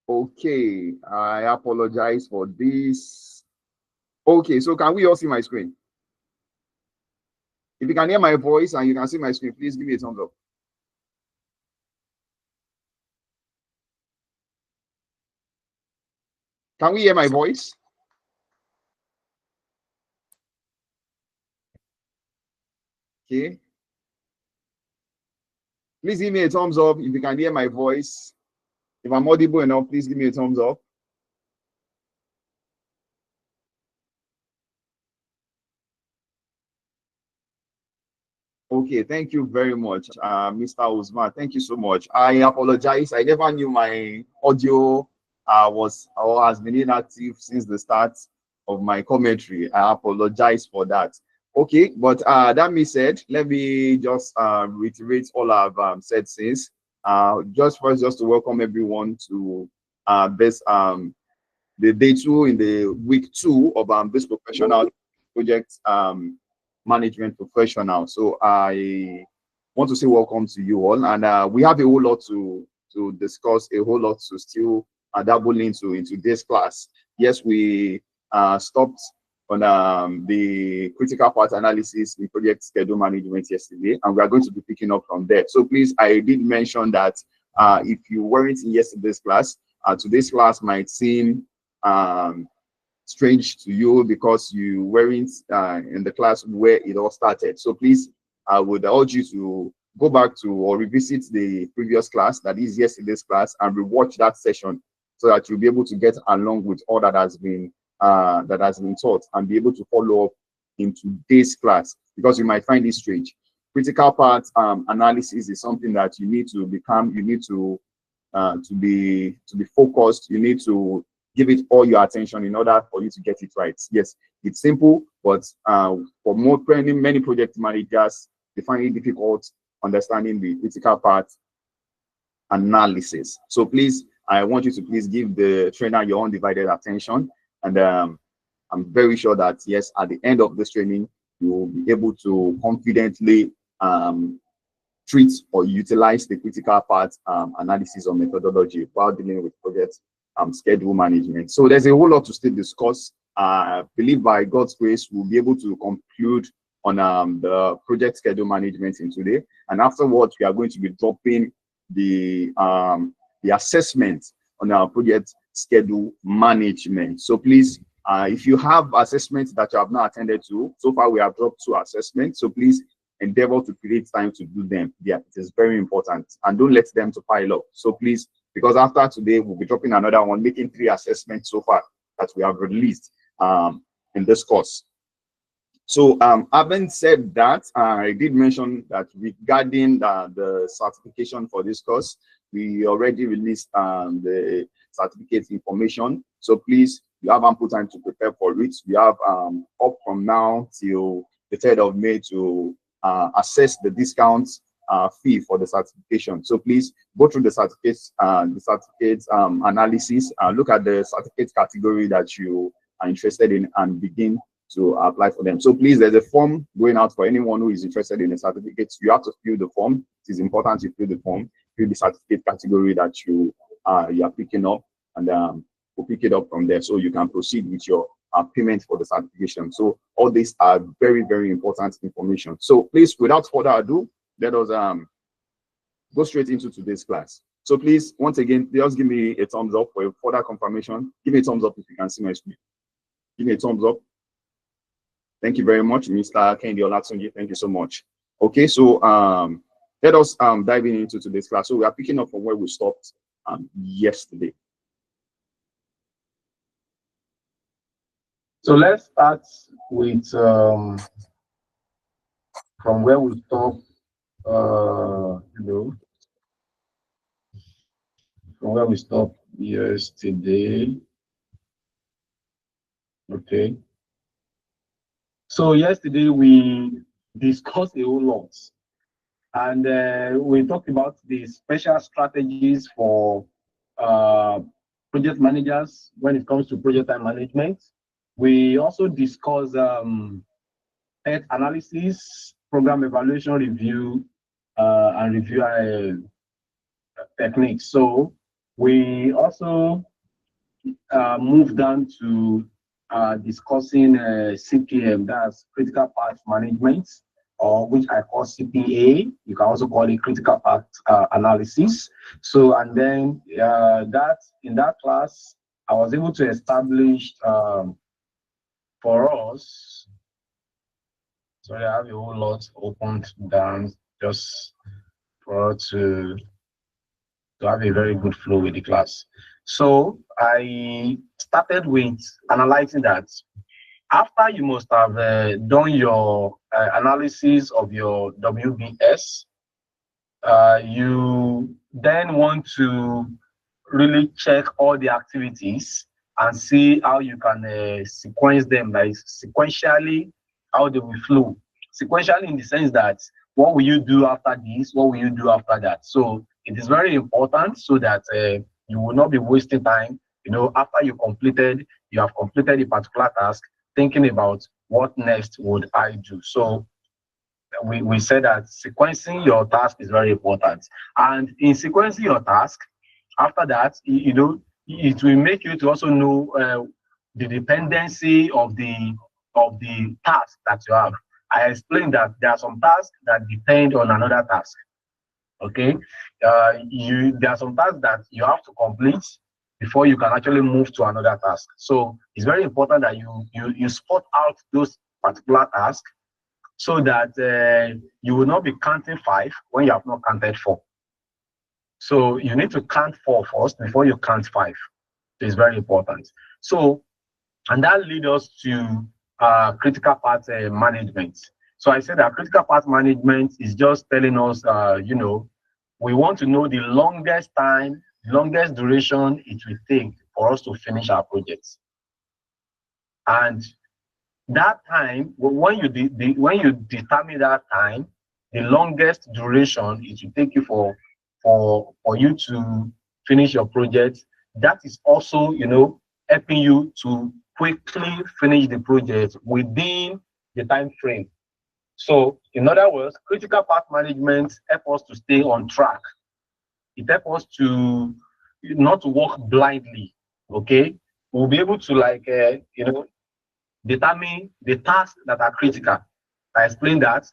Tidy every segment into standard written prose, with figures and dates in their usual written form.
Okay, I apologize for this. Okay, so can we all see my screen? If you can hear my voice and you can see my screen, please give me a thumbs up. Can we hear my voice? Okay. Please give me a thumbs up if you can hear my voice. If I'm audible enough, please give me a thumbs up. Okay, thank you very much, Mr. Usman. Thank you so much. I apologize. I never knew my audio was or has been inactive since the start of my commentary. I apologize for that. Okay, but that being said, let me just reiterate all I've said since. Just first, just to welcome everyone to this the day two in the week two of this professional project management professional. So I want to say welcome to you all, and we have a whole lot to discuss, a whole lot to still dabble into this class. Yes, we stopped on the critical path analysis in project schedule management yesterday, and we are going to be picking up from there. So please, I did mention that if you weren't in yesterday's class, today's class might seem strange to you because you weren't in the class where it all started. So please, I would urge you to go back to or revisit the previous class, that is yesterday's class, and rewatch that session so that you'll be able to get along with all that has been taught and be able to follow up in today's class, because you might find it strange. Critical path analysis is something that you need to become, you need to be focused, you need to give it all your attention in order for you to get it right. Yes, it's simple, but for many project managers, they find it difficult understanding the critical path analysis. So please, I want you to please give the trainer your undivided attention, and I'm very sure that yes, at the end of this training, you will be able to confidently treat or utilize the critical path analysis or methodology while dealing with project schedule management. So there's a whole lot to still discuss. I believe by God's grace, we'll be able to conclude on the project schedule management in today. And afterwards, we are going to be dropping the assessment on our project schedule management. So please, if you have assessments that you have not attended to, so far we have dropped 2 assessments. So please endeavor to create time to do them. Yeah, it is very important, and don't let them to pile up. So please, because after today we'll be dropping another one, making 3 assessments so far that we have released in this course. So having said that, I did mention that regarding the certification for this course, we already released the certificate information. So please, you have ample time to prepare for it. We have up from now till the 3rd of May to assess the discount fee for the certification. So please go through the certificates analysis, look at the certificate category that you are interested in, and begin to apply for them. So please, there's a form going out for anyone who is interested in the certificates. You have to fill the form. It is important you fill the form, fill the certificate category that you are picking up, and we'll pick it up from there so you can proceed with your payment for the certification. So all these are very, very important information. So please, without further ado, let us go straight into today's class. So please, once again, just give me a thumbs up for a further confirmation. Give me a thumbs up if you can see my screen. Give me a thumbs up. Thank you very much, Mr. Kendi Olatunji. Thank you so much. Okay, so let us dive into today's class. So we are picking up from where we stopped yesterday. So let's start with from where we stopped, from where we stopped yesterday. Okay. So yesterday we discussed a whole lot, and we talked about the special strategies for project managers when it comes to project time management. We also discussed PET analysis, program evaluation review, and review techniques. So We also moved down to discussing CPM, that's critical path management, or which I call CPA. You can also call it critical path analysis. So, and then that in that class, I was able to establish for us. Sorry, I have a whole lot opened down just for us to have a very good flow with the class. So I started with analyzing that after you must have done your analysis of your WBS, you then want to really check all the activities and see how you can sequence them, like sequentially, how they will flow. Sequentially in the sense that what will you do after this? What will you do after that? So it is very important so that you will not be wasting time. You know, after you have completed a particular task, thinking about what next would I do. So we said that sequencing your task is very important. And in sequencing your task, after that, you know, it will make you to also know the dependency of the task that you have. I explained that there are some tasks that depend on another task. Okay, there are some tasks that you have to complete before you can actually move to another task. So it's very important that you spot out those particular tasks so that you will not be counting 5 when you have not counted 4. So you need to count 4 first before you count 5. It's very important. So, and that leads us to critical path management. So I said that critical path management is just telling us, you know, we want to know the longest time, longest duration it will take for us to finish our projects. And that time, when you determine that time, the longest duration it will take you for you to finish your project, that is also, you know, helping you to quickly finish the project within the time frame. So in other words, critical path management helps us to stay on track. It helps us to not to work blindly. Okay, we'll be able to you know, determine the tasks that are critical. I explained that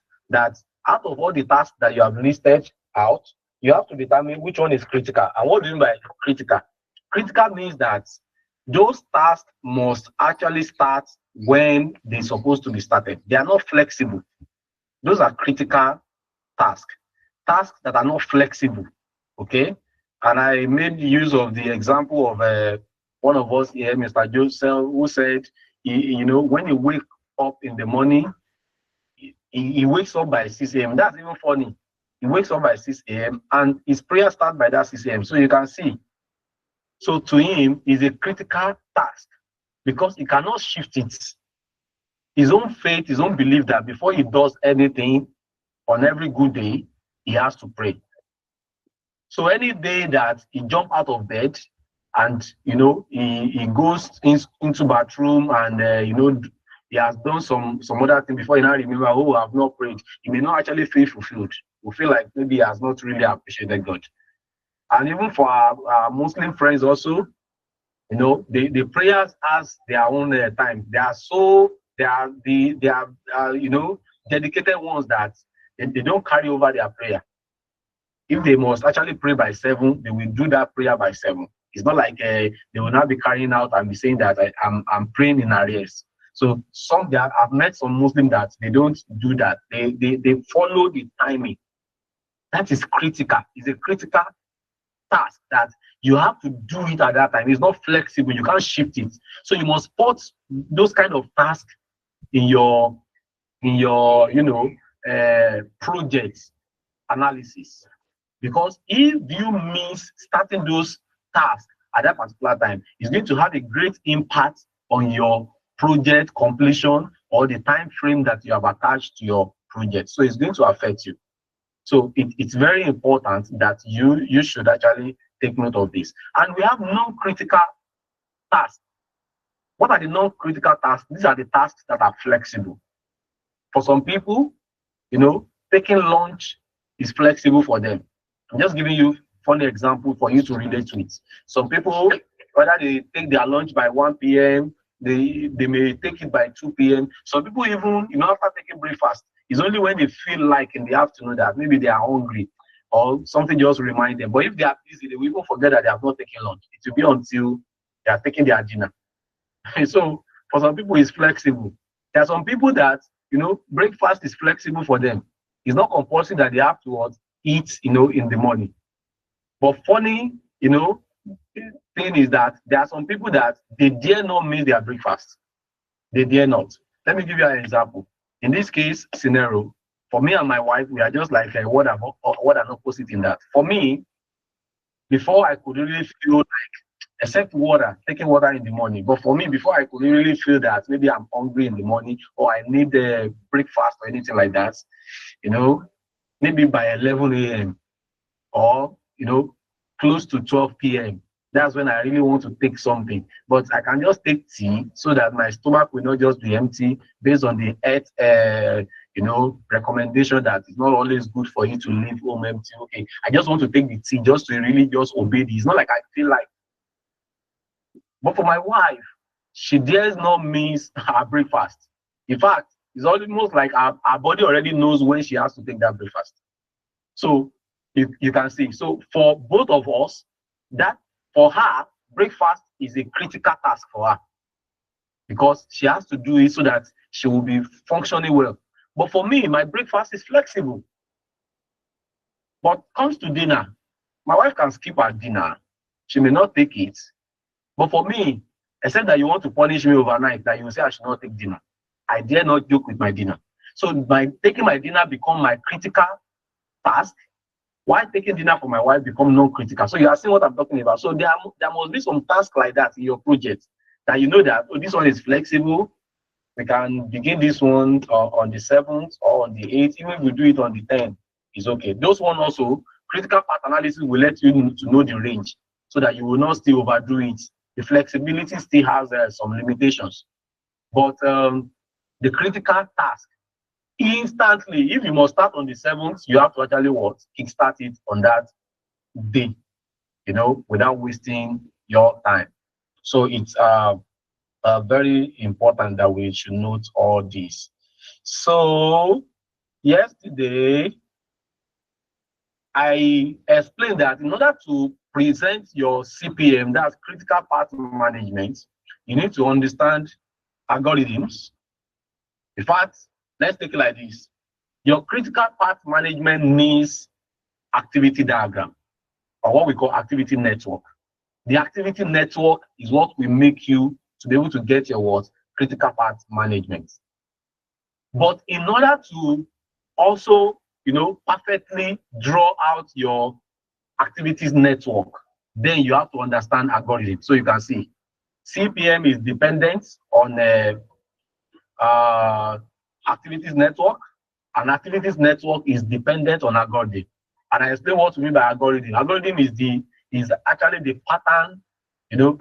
out of all the tasks that you have listed out, you have to determine which one is critical. And what do you mean by critical? Critical means that those tasks must actually start when they're supposed to be started. They are not flexible. Those are critical tasks. Tasks that are not flexible. Okay. And I made use of the example of one of us here, Mr. Joseph, who said, you know, when you wake up in the morning, he wakes up by 6 a.m. That's even funny. He wakes up by 6 a.m. and his prayer starts by that 6 a.m. So you can see. So to him, it's a critical task because he cannot shift it. His own faith, his own belief that before he does anything on every good day, he has to pray. So any day that he jumps out of bed and, you know, he goes into bathroom and, you know, he has done some other thing before he now remember, oh, I've not prayed. He may not actually feel fulfilled. We feel like maybe he has not really appreciated God. And even for our Muslim friends also, you know, the prayers has their own time. They are you know, dedicated ones that they don't carry over their prayer. If they must actually pray by 7, they will do that prayer by 7. It's not like they will not be carrying out and be saying that I'm praying in arrears. So I've met some Muslims that they don't do that. They follow the timing. That is critical. It's a critical task that you have to do it at that time. It's not flexible. You can't shift it. So you must put those kind of tasks in your you know, project analysis. Because if you miss starting those tasks at that particular time, it's going to have a great impact on your project completion or the time frame that you have attached to your project. So it's going to affect you. So it's very important that you should actually take note of this. And we have non-critical tasks. What are the non-critical tasks? These are the tasks that are flexible. For some people, you know, taking lunch is flexible for them. I'm just giving you funny example for you to relate to it. Some people, whether they take their lunch by 1 p.m., they may take it by 2 p.m. Some people even, after taking breakfast, it's only when they feel like in the afternoon that maybe they are hungry or something just remind them. But if they are busy, they will even forget that they have not taken lunch. It will be until they are taking their dinner. So for some people, it's flexible. There are some people that, breakfast is flexible for them. It's not compulsory that they have to eat, in the morning. But funny, thing is that there are some people that they dare not miss their breakfast. They dare not. Let me give you an example. In this case scenario, for me and my wife, we are just like what an opposite in that. For me, before I could really feel like, except water, taking water in the morning. But for me, before I could really feel that maybe I'm hungry in the morning or I need breakfast or anything like that, maybe by 11 a.m. or, close to 12 p.m. That's when I really want to take something. But I can just take tea so that my stomach will not just be empty based on the health, recommendation that it's not always good for you to leave home empty. Okay, I just want to take the tea just to really just obey this. It's not like I feel like. But for my wife, she dares not miss her breakfast. In fact, it's almost like her body already knows when she has to take that breakfast. So you can see. So for both of us, that for her, breakfast is a critical task for her because she has to do it so that she will be functioning well. But for me, my breakfast is flexible. But comes to dinner, my wife can skip her dinner. She may not take it. But for me, except that you want to punish me overnight, that you say I should not take dinner, I dare not joke with my dinner. So by taking my dinner become my critical task, while taking dinner for my wife become non-critical. So you are seeing what I'm talking about. So there must be some tasks like that in your project that you know that, oh, this one is flexible. We can begin this one on the 7th or on the 8th. Even if we do it on the 10th, it's okay. Those one also, critical path analysis will let you to know the range so that you will not still overdo it. The flexibility still has some limitations. But the critical task, instantly, if you must start on the 7th, you have to actually kickstart it on that day, without wasting your time. So it's very important that we should note all this. So yesterday, I explained that in order to present your CPM, that's critical path management, you need to understand algorithms. In fact, let's take it like this. Your critical path management needs activity diagram, or what we call activity network. The activity network is what will make you to be able to get your critical path management. But in order to also, perfectly draw out your activities network, then you have to understand algorithm. So you can see CPM is dependent on activities network, and activities network is dependent on algorithm. And I explain what we mean by algorithm. Algorithm is actually the pattern.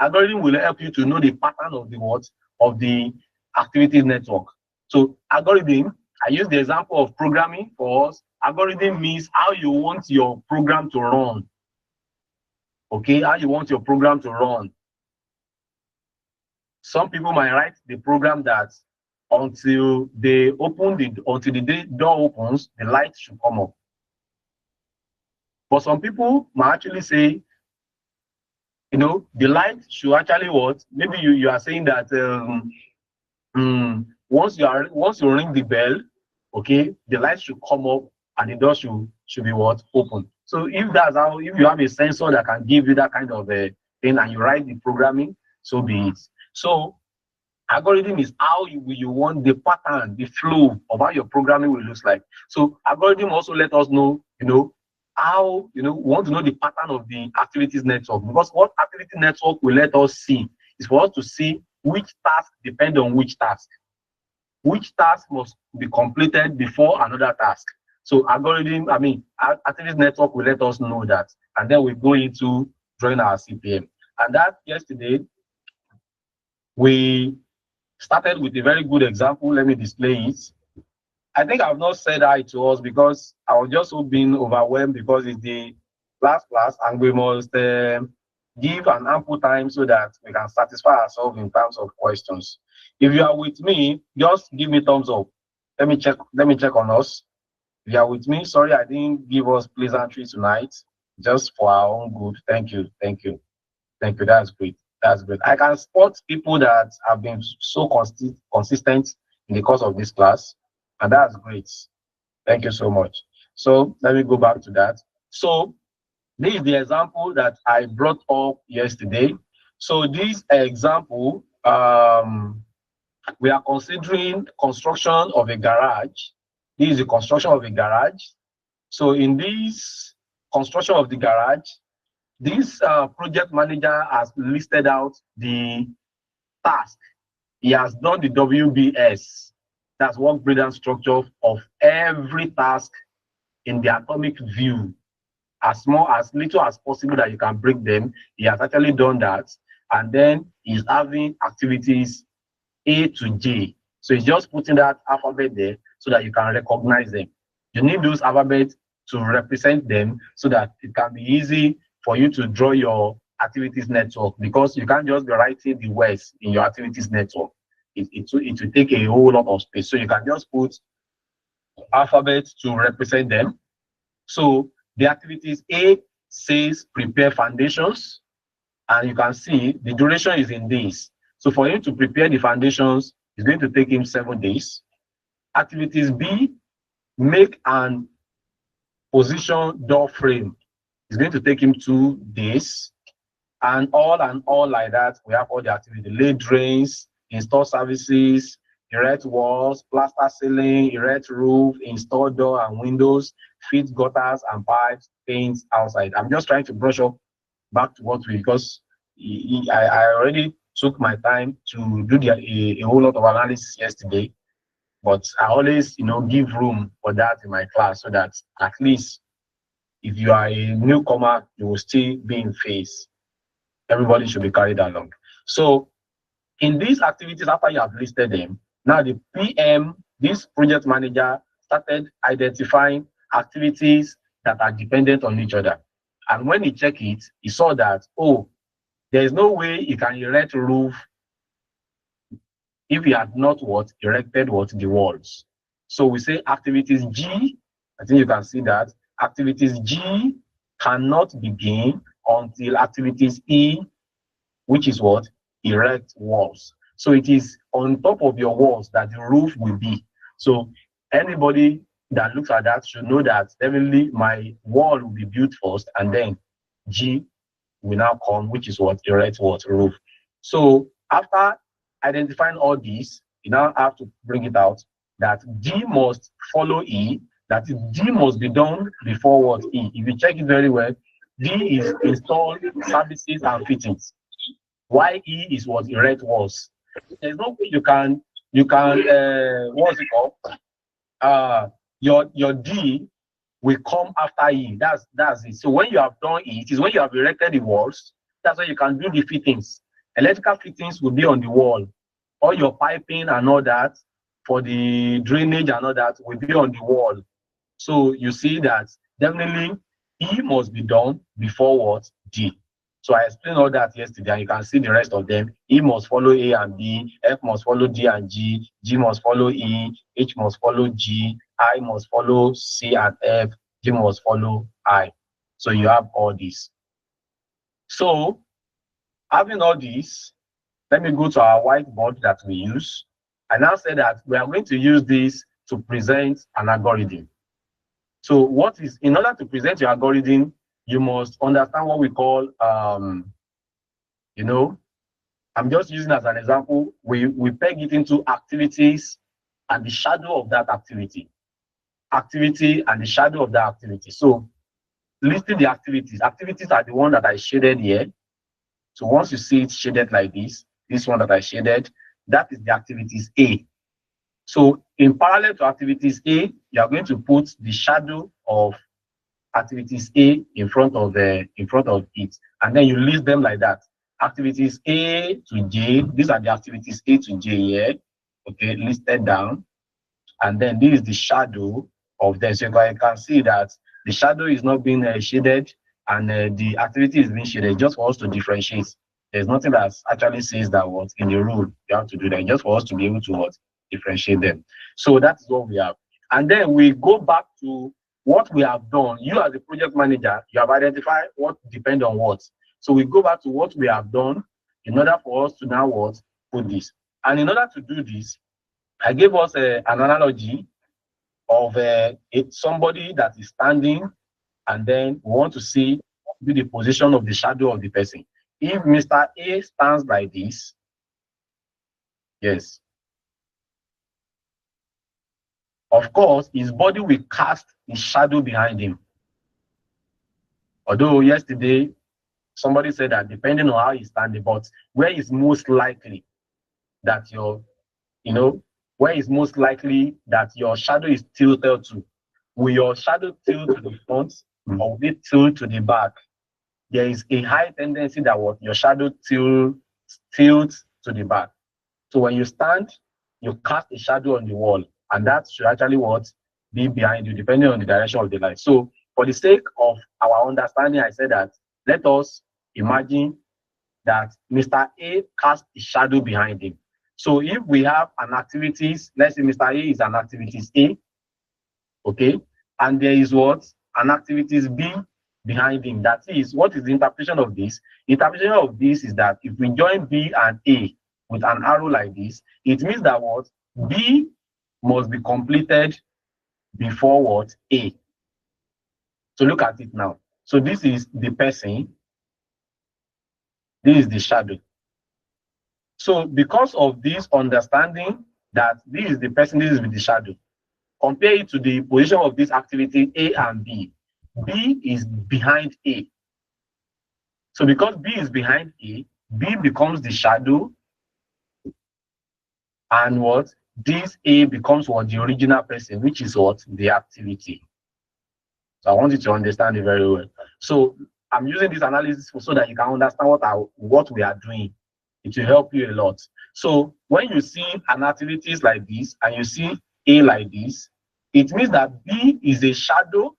Algorithm will help you to know the pattern of the activities network. So algorithm, I use the example of programming for us. Algorithm means how you want your program to run. Okay, how you want your program to run. Some people might write the program that until the door opens, the light should come up. But some people might actually say, the light should actually what? Maybe you are saying that once you ring the bell, okay, the light should come up and the door should be what? Open. So if you have a sensor that can give you that kind of a thing and you write the programming, so be it. So algorithm is how you want the pattern, the flow of how your programming will look like. So algorithm also let us know, how, we want to know the pattern of the activities network, because what activity network will let us see is for us to see which task depend on which task. Which task must be completed before another task. So activities network will let us know that. And then we go into drawing our CPM. And that yesterday, we started with a very good example. Let me display it. I think I've not said hi to us because I was just so being overwhelmed because it's the and we must give an ample time so that we can satisfy ourselves in terms of questions. If you are with me, just give me thumbs up. Let me check on us. If you are with me, sorry I didn't give us pleasantry tonight, just for our own good. Thank you. That's great. I can spot people that have been so consistent in the course of this class, and that's great. Thank you so much. So let me go back to that. So this is the example that I brought up yesterday. So this example, we are considering construction of a garage. This is the construction of a garage. So in this construction of the garage, this project manager has listed out the task. He has done the WBS, that's work breakdown structure of every task in the atomic view, as little as possible that you can break them. He has actually done that, and then he's having activities A to J. So he's just putting that alphabet there so that you can recognize them. You need those alphabets to represent them so that it can be easy for you to draw your activities network, because you can't just be writing the words in your activities network. It will take a whole lot of space. So you can just put alphabets to represent them. So the activities A says prepare foundations, and you can see the duration is in days. So for him to prepare the foundations, it's going to take him 7 days. Activities B, make and position door frame. It's going to take him 2 days. And all like that. We have all the activity: lay drains, install services, erect walls, plaster ceiling, erect roof, install door and windows, fit gutters and pipes, paint outside. I'm just trying to brush up back to what we, because I already took my time to do a whole lot of analysis yesterday, but I always give room for that in my class, so that at least if you are a newcomer, you will still be in phase. Everybody should be carried along. So in these activities, after you have listed them, now the PM, this project manager, started identifying activities that are dependent on each other. And when he checked it, he saw that, oh, there is no way he can erect roof if he had not erected the walls. So we say activities G, I think you can see that, activities G cannot begin until activities E, which is erect walls. So it is on top of your walls that the roof will be. So anybody that looks at that should know that definitely my wall will be built first, and then G will now come, which is erect roof. So after identifying all these, you now have to bring it out that D must follow E, that D must be done before E. If you check it very well, D is install services and fittings. Why E is erect walls. There's no way you can what's it called? Your D will come after E. That's it. So when you have done it is when you have erected the walls, that's when you can do the fittings. Electrical fittings will be on the wall. All your piping and all that for the drainage and all that will be on the wall. So you see that definitely E must be done before D. So I explained all that yesterday, and you can see the rest of them. E must follow A and B, F must follow D and G, G must follow E, H must follow G, I must follow C and F, J must follow I. So you have all this. So having all this, let me go to our whiteboard that we use. I now say that we are going to use this to present an algorithm. So in order to present your algorithm, you must understand what we call, I'm just using as an example, we peg it into activities and the shadow of that activity. Activity and the shadow of that activity. So listing the activities are the one that I shaded here. So once you see it shaded like this one that I shaded, that is the activities A. So in parallel to activities A, you are going to put the shadow of activities A in front of it, and then you list them like that. Activities A to J, these are the activities A to J here, okay, listed down, and then this is the shadow of them. So you can see that the shadow is not being shaded, and the activity is being shaded just for us to differentiate. There's nothing that actually says that what in the rule you have to do that, just for us to be able to what differentiate them. So that is what we have. And then we go back to what we have done. You as a project manager, you have identified what depends on what. So we go back to what we have done in order for us to now what put this. And in order to do this, I gave us an analogy of somebody that is standing, and then we want to see the position of the shadow of the person. If Mr. A stands like this, yes, of course, his body will cast his shadow behind him. Although yesterday, somebody said that depending on how he's standing, but where is most likely that where is most likely that your shadow is tilted to? Will your shadow tilt to the front or will it tilt to the back? There is a high tendency that what your shadow tilts to the back. So when you stand, you cast a shadow on the wall, and that should actually what be behind you, depending on the direction of the light. So for the sake of our understanding, I said that let us imagine that Mr. A cast a shadow behind him. So if we have an activities, let's say Mr. A is an activities A, okay, and there is what an activities B behind him. That is, what is the interpretation of this? The interpretation of this is that if we join B and A with an arrow like this, it means that what B must be completed before what A. So look at it now. So this is the person, this is the shadow. So because of this understanding that this is the person, this is with the shadow, compare it to the position of this activity A and B. B is behind A. So because B is behind A, B becomes the shadow, and what this A becomes what the original person, which is what the activity. So I want you to understand it very well. So I'm using this analysis so that you can understand what we are doing. It will help you a lot. So when you see an activities like this and you see A like this, it means that B is a shadow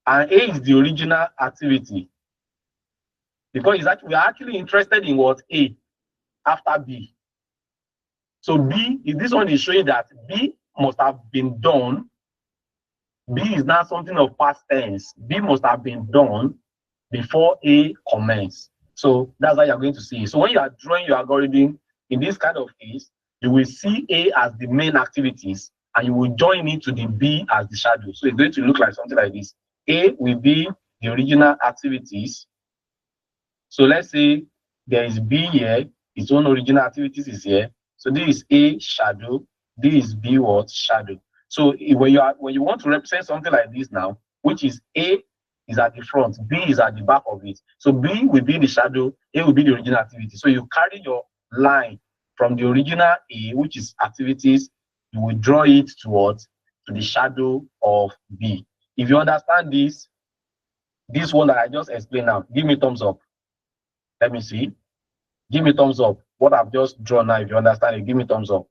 and A is the original activity. Because we are actually interested in what A after B. So B, if this one is showing that B must have been done. B is now something of past tense. B must have been done before A commences. So that's how you're going to see it. So when you are drawing your algorithm in this kind of case, you will see A as the main activities and you will join it to the B as the shadow. So it's going to look like something like this. A will be the original activities. So let's say there is B here, its own original activities is here. So this is A shadow, this is B what shadow. So when you want to represent something like this now, which is A is at the front, B is at the back of it. So B will be the shadow, A will be the original activity. So you carry your line from the original A, which is activities, you will draw it towards to the shadow of B. If you understand this one that I just explained now, give me thumbs up. Let me see. Give me thumbs up. What I've just drawn now, if you understand it, give me thumbs up.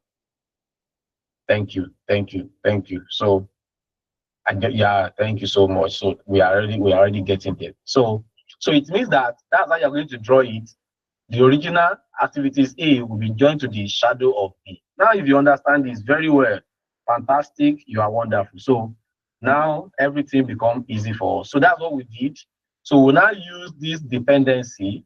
Thank you. So, yeah, thank you so much. So we are already getting there. So it means that that's how you're going to draw it. The original activities A will be joined to the shadow of B. Now, if you understand this very well, fantastic, you are wonderful. So now everything becomes easy for us. So that's what we did. So we'll now use this dependency.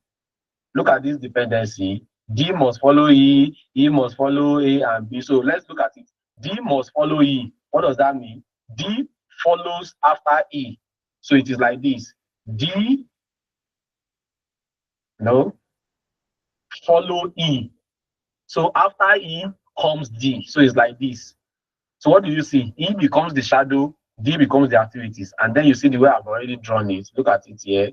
Look at this dependency. D must follow E, E must follow A and B. So let's look at it. D must follow E. What does that mean? D follows after E. So it is like this. D, no, follow E. So after E comes D. So it's like this. So what do you see? E becomes the shadow, D becomes the activities. And then you see the way I've already drawn it. Look at it here.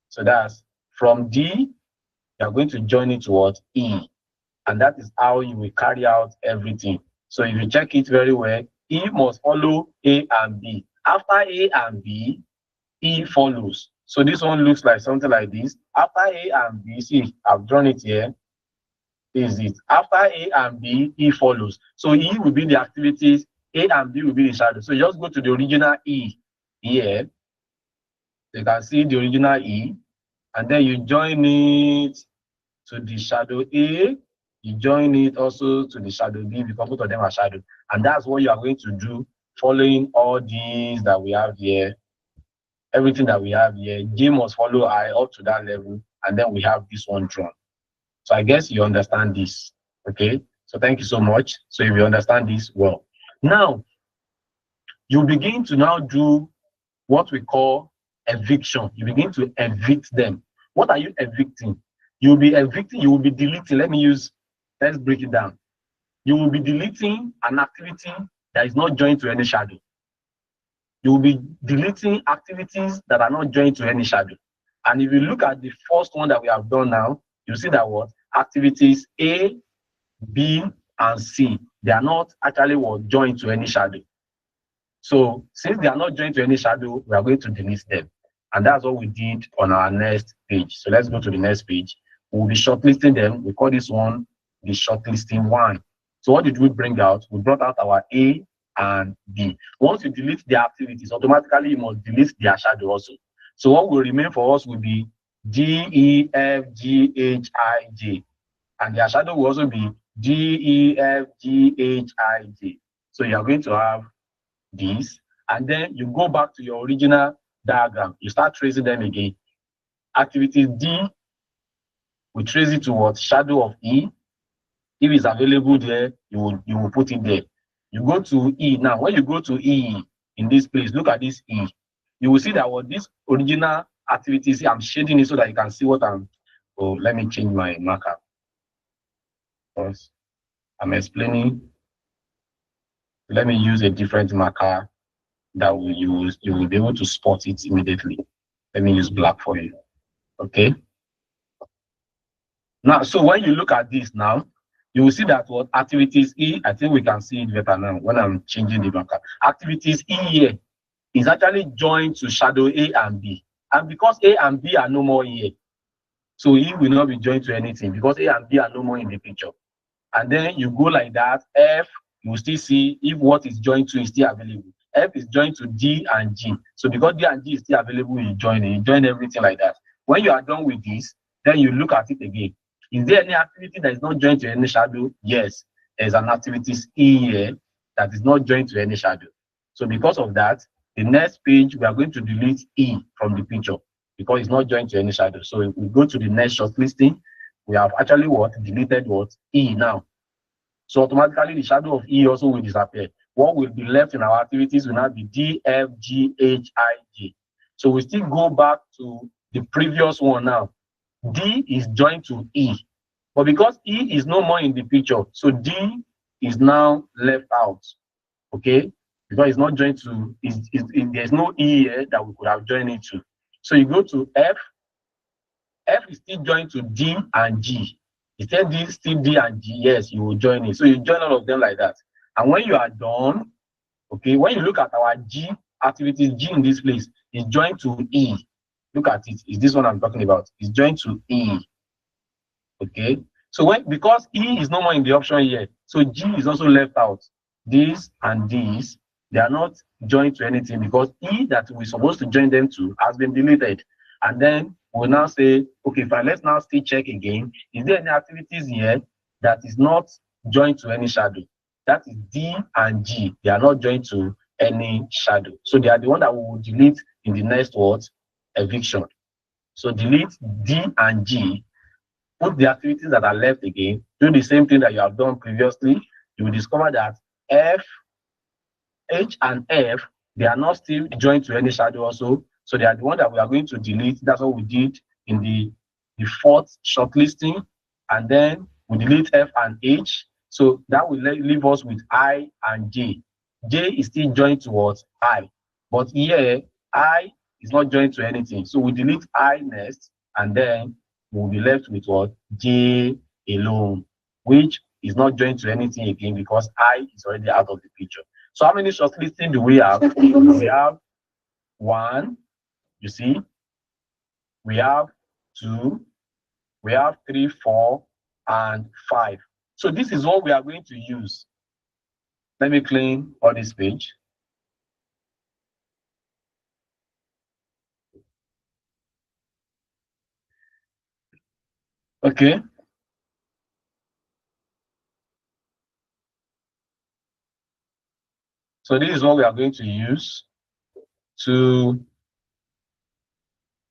So that's from D, you're going to join it towards E. And that is how you will carry out everything. So if you check it very well, E must follow A and B. After A and B, E follows. So this one looks like something like this. After A and B, see, I've drawn it here. This is it. After A and B, E follows. So E will be the activities, A and B will be the shadow. So just go to the original E here. You can see the original E, and then you join it to the shadow A, you join it also to the shadow B because both of them are shadow. And that's what you are going to do following all these that we have here. Everything that we have here, J must follow I up to that level, and then we have this one drawn. So I guess you understand this. Okay, so thank you so much. So if you understand this well, now you begin to now do what we call eviction. You begin to evict them. What are you evicting? You'll be evicting, you will be deleting. Let's break it down. You will be deleting an activity that is not joined to any shadow. You will be deleting activities that are not joined to any shadow. And if you look at the first one that we have done now, you see that what activities A, B, and C, they are not actually what joined to any shadow. So since they are not joined to any shadow, we are going to delete them. And that's what we did on our next page. So let's go to the next page. We'll be shortlisting them. We call this one the shortlisting one. So what did we bring out? We brought out our A and B. Once you delete their activities, automatically you must delete their shadow also. So what will remain for us will be D, E, F, G, H, I, J. And their shadow will also be D, E, F, G, H, I, J. So you are going to have this, and then you go back to your original diagram. You start tracing them again. Activities D, we trace it to what? Shadow of E. If it's available there, you will put it there. You go to E. Now, when you go to E in this place, look at this E. You will see that what this original activities, I'm shading it so that you can see what I'm. Oh, let me change my marker. Because I'm explaining. Let me use a different marker that we use. You will be able to spot it immediately. Let me use black for you. Okay. Now, so when you look at this now, you will see that what activities E, I think we can see it better now when I'm changing the marker. Activities E here is actually joined to shadow A and B. And because A and B are no more here, so E will not be joined to anything because A and B are no more in the picture. And then you go like that, F, you will still see if what is joined to is still available. F is joined to D and G. So because D and G is still available, you join it. You join everything like that. When you are done with this, then you look at it again. Is there any activity that is not joined to any shadow? Yes, there's an activity E here that is not joined to any shadow. So because of that, the next page, we are going to delete E from the picture because it's not joined to any shadow. So if we go to the next shortlisting, we have actually what? Deleted what? E now. So automatically the shadow of E also will disappear. What will be left in our activities will now be D, F, G, H, I, J. So we still go back to the previous one now. D is joined to E. But because E is no more in the picture, so D is now left out. Okay? Because it's not joined to, there's no E here that we could have joined it to. So you go to F. F is still joined to D and G. Instead, D still D and G. Yes, you will join it. So you join all of them like that. And when you are done, okay, when you look at our G activities, G in this place is joined to E. Look at it. Is this one I'm talking about? It's joined to E. Okay. So because E is no more in the option here, so G is also left out. This and this, they are not joined to anything because E that we're supposed to join them to has been deleted. And then we'll now say, okay, fine, let's now still check again. Is there any activities here that is not joined to any shadow? That is D and G. They are not joined to any shadow. So they are the one that we will delete in the next word, eviction. So delete D and G. Put the activities that are left again, do the same thing that you have done previously. You will discover that F, H, and F, they are not still joined to any shadow also. So they are the one that we are going to delete. That's what we did in the fourth shortlisting. And then we delete F and H. So that will leave us with I and J. J is still joined towards I. But here, I is not joined to anything. So we delete I next, and then we'll be left with what? J alone, which is not joined to anything again because I is already out of the picture. So how many shortlisting do we have? We have 1, you see, we have 2, we have 3, 4, and 5. So this is what we are going to use. Let me clean all this page. Okay. So this is what we are going to use to,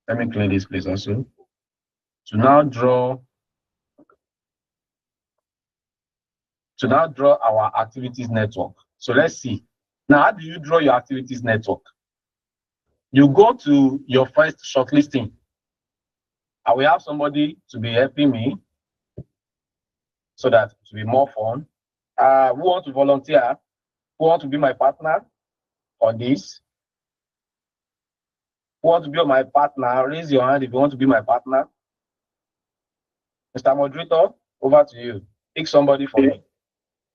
let me clear this place also, to now draw our activities network. So let's see. Now, how do you draw your activities network? You go to your first shortlisting. I will have somebody to be helping me so that it will be more fun. Who want to volunteer? Who want to be my partner on this? Who want to be my partner? Raise your hand if you want to be my partner. Mr. Moderator, over to you. Pick somebody for me.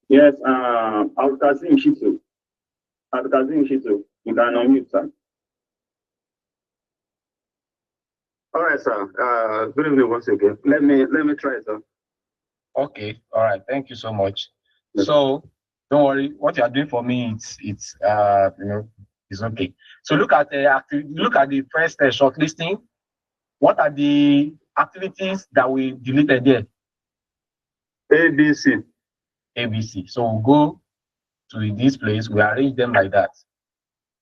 Yes, Al-Kazim Shitu. Al-Kazim Shitu. You can unmute, sir. All right, sir. Good evening once again. Let me try, sir. Okay. All right. Thank you so much. Yes. So don't worry. What you are doing for me, it's it's okay. So look at the first shortlisting. What are the activities that we deleted there? ABC. ABC. So we'll go to this place. We arrange them like that.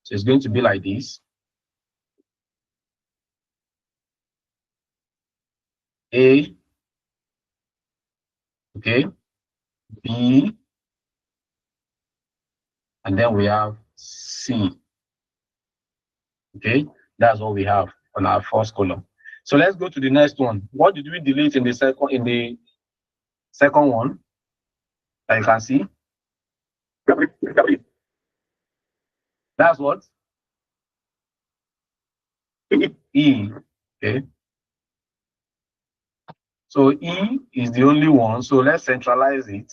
So it's going to be like this. A. Okay. B. And then we have C. Okay. That's what we have on our first column. So let's go to the next one. What did we delete in the second one? That you can see. That's what? E. Okay. So E is the only one. So let's centralize it.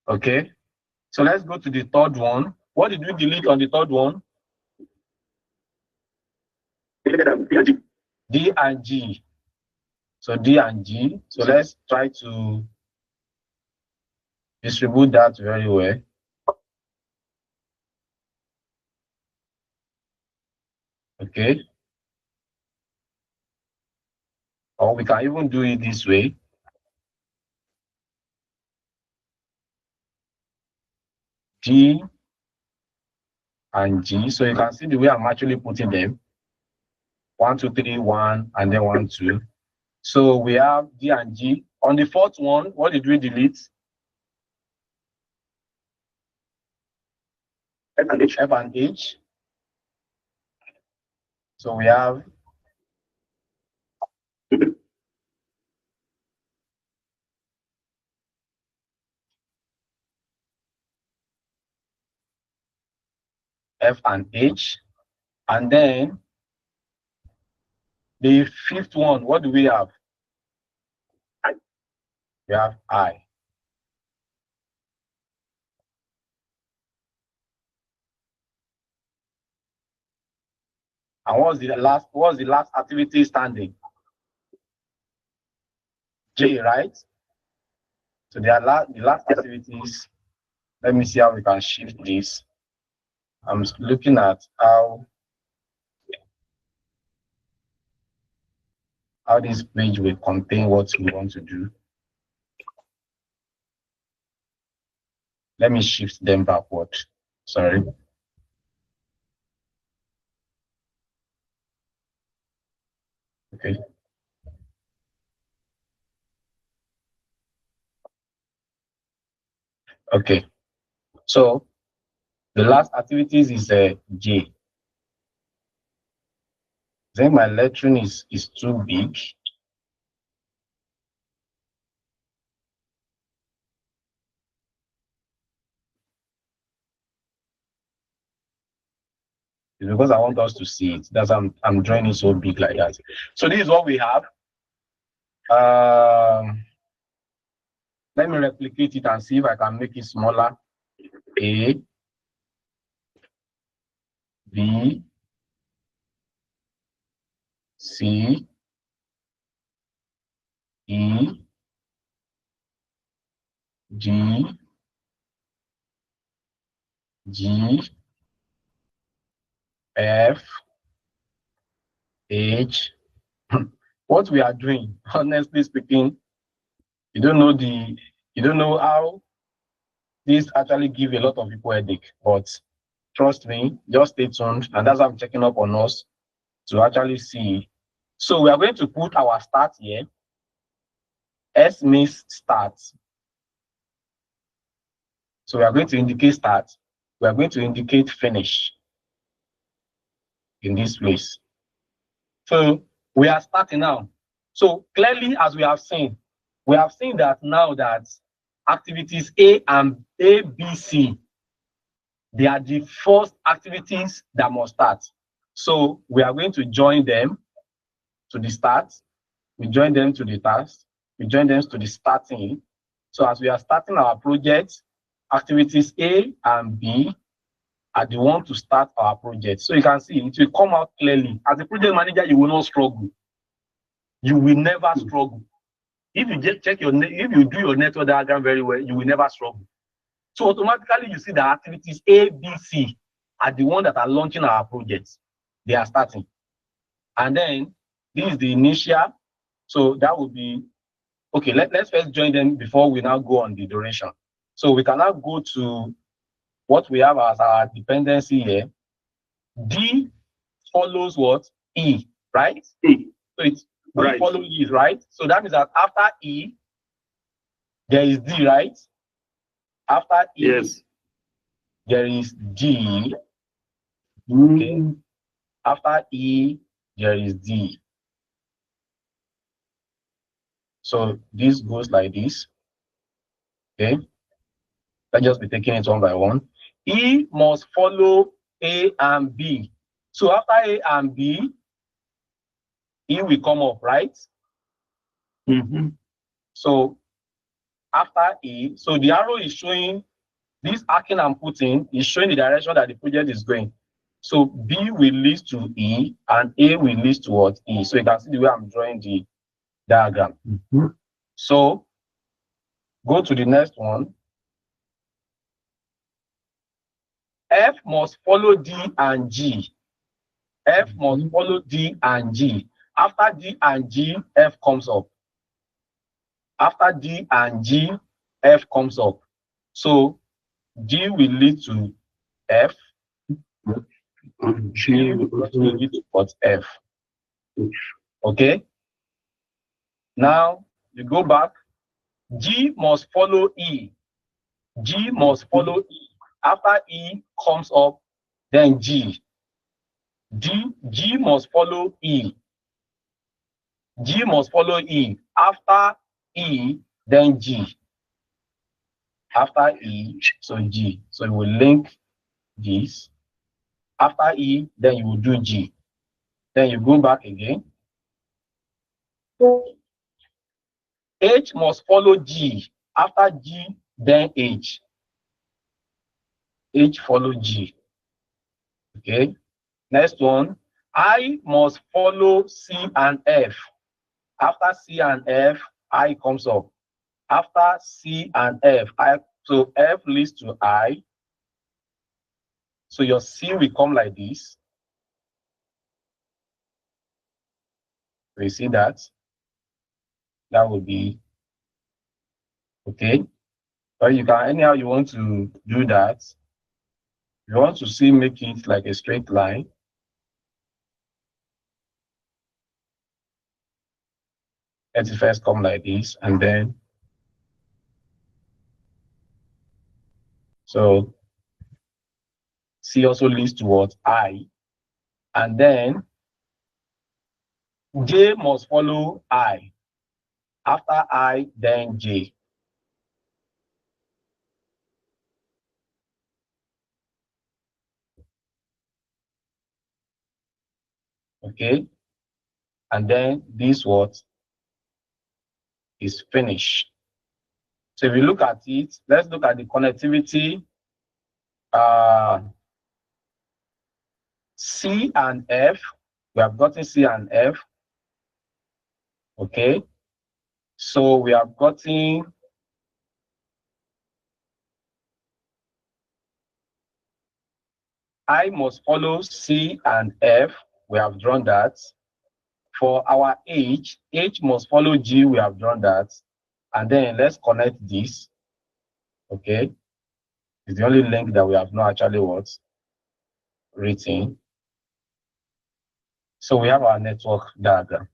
Okay. So let's go to the third one. What did we delete on the third one? D and G. So D and G. So let's try to distribute that very well. Okay. Or we can even do it this way. D and G. So you can see the way I'm actually putting them. 1, 2, 3, 1, and then 1, 2. So we have D and G. On the fourth one, what did we delete? F and H. F and H. So we have F and H. And then the fifth one, what do we have? I. We have I. And what's the last activity standing? J, right? So the last activities, let me see how we can shift this. I'm looking at how this page will contain what we want to do. Let me shift them backward. Sorry. Okay. Okay. So the last activities is J. Then my lettering is too big. It's because I want us to see it. That's I'm drawing it so big like that. So this is what we have. Let me replicate it and see if I can make it smaller. A, B, C, E, G, G, F, H. What we are doing, honestly speaking, you don't know how this actually give a lot of people headache, but trust me, just stay tuned, and that's why I'm checking up on us to actually see. So we are going to put our start here. S means start. So we are going to indicate start. We are going to indicate finish in this place. So we are starting now. So clearly, as we have seen that now that activities A and A, B, C, they are the first activities that must start. So we are going to join them to the start. We join them to the task. We join them to the starting. So as we are starting our project, activities A and B are the one to start our project. So you can see it will come out clearly. As a project manager, you will not struggle. You will never struggle. If you just check if you do your network diagram very well, you will never struggle. So automatically you see the activities A, B, C are the one that are launching our projects. They are starting. And then this is the initial. So that would be, okay, let's first join them before we now go on the duration. So we can now go to what we have as our dependency here. D follows what? E, right? E. So it's right. Follow E, right? So that means that after E, there is D, right? After E, yes, there is D. Okay. After E, there is D. So this goes like this. Okay. Let's just be taking it one by one. E must follow A and B. So after A and B, E will come up, right? So after E, so the arrow is showing this arcing and putting is showing the direction that the project is going. So B will lead to E and A will lead to what? E. So you can see the way I'm drawing the diagram. So go to the next one. F must follow D and G. F must follow D and G. After D and G, F comes up. After D and G, F comes up. So G will lead to F. G will lead to what? F. Okay. Now you go back. G must follow E. G must follow E. After E comes up, then G. G must follow E. G must follow E. After E, then G. After E, so G. So you will link this. After E, then you will do G. Then you go back again. H must follow G. After G, then H. H follow G. Okay. Next one. I must follow C and F. After C and F, I comes up. After C and F, so F leads to I. So your C will come like this. We see that. That would be okay. But you can anyhow you want to do that. You want to see make it like a straight line. Let it first come like this, and then so C also leads to what? I, and then J must follow I. After I, then J. Okay, and then this what is finished. So if you look at it, let's look at the connectivity. C and F, we have gotten C and F. Okay, so we have gotten I must follow C and F. We have drawn that. For our H must follow G. We have drawn that. And then let's connect this. Okay. It's the only link that we have not actually written. So we have our network diagram.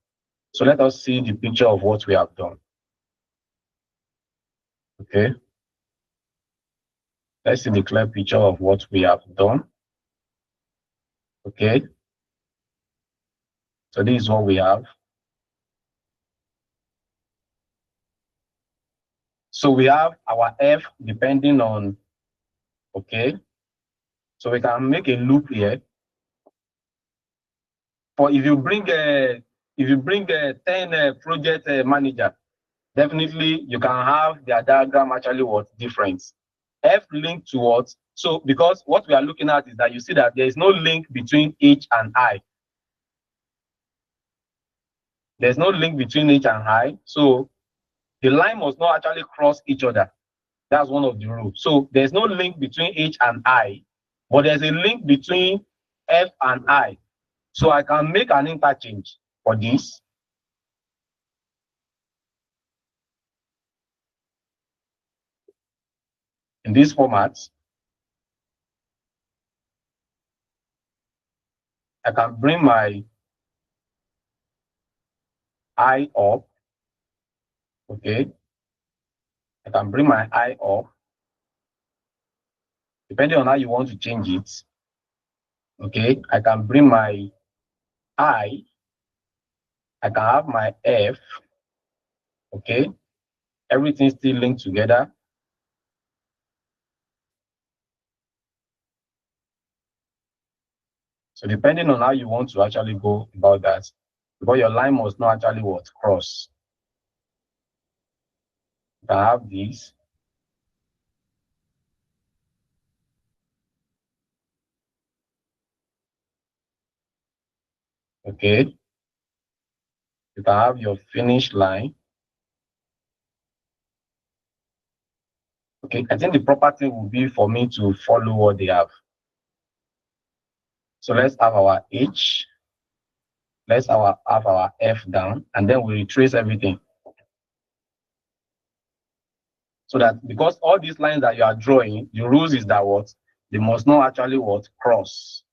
So let us see the picture of what we have done. Okay. Let's see the clear picture of what we have done. Okay. So this is what we have. So we have our F depending on, okay. So we can make a loop here. For if you bring a 10 project manager, definitely you can have their diagram actually different. F linked to what? So because what we are looking at is that you see that there is no link between H and I. There's no link between H and I. So the line must not actually cross each other. That's one of the rules. So there's no link between H and I, but there's a link between F and I. So I can make an interchange for this. In this format, I can bring my I up. Okay. I can bring my I up. Depending on how you want to change it. Okay. I can bring my I. I can have my F. Okay. Everything still linked together. So depending on how you want to actually go about that, because your line must not actually cross. You can have this. Okay. You can have your finish line. Okay, I think the proper thing will be for me to follow what they have. So let's have our H. Let's have our F down, and then we retrace everything. So that because all these lines that you are drawing, the rules is that they must not actually cross.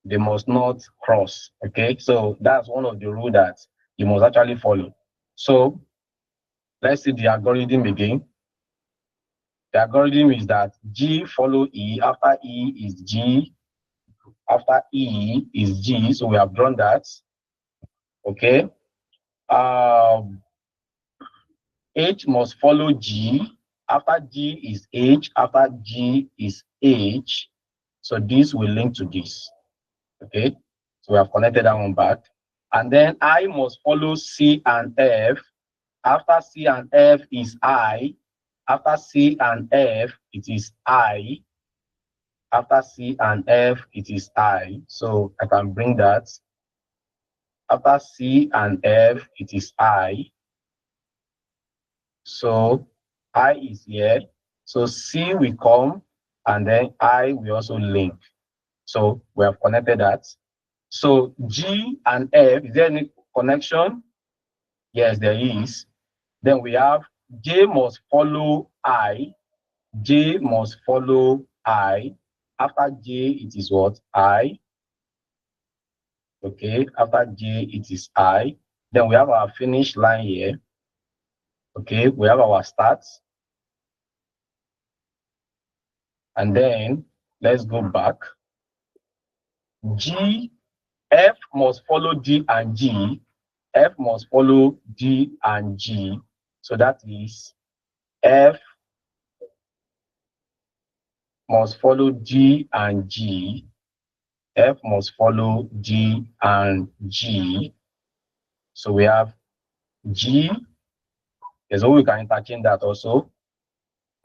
They must not cross. Okay, so that's one of the rules that you must actually follow. So let's see the algorithm again. The algorithm is that G follow E, after E is G, after E is G. So we have drawn that. Okay. H must follow G. After G is H, after G is H. So this will link to this. Okay. So we have connected that one back. And then I must follow C and F. After C and F is I. After C and F, it is I. After C and F, it is I. So I can bring that. After C and F, it is I. So I is here. So C will come, and then I will also link. So we have connected that. So G and F, is there any connection? Yes, there is. Then we have J must follow I. J must follow I. After J, it is what? I. Okay, after J, it is I. Then we have our finish line here. Okay, we have our starts. And then let's go back. G, F must follow D and G. F must follow D and G. So that is F must follow D and G. F must follow D and G. So we have G. There's a way we can interchange that also.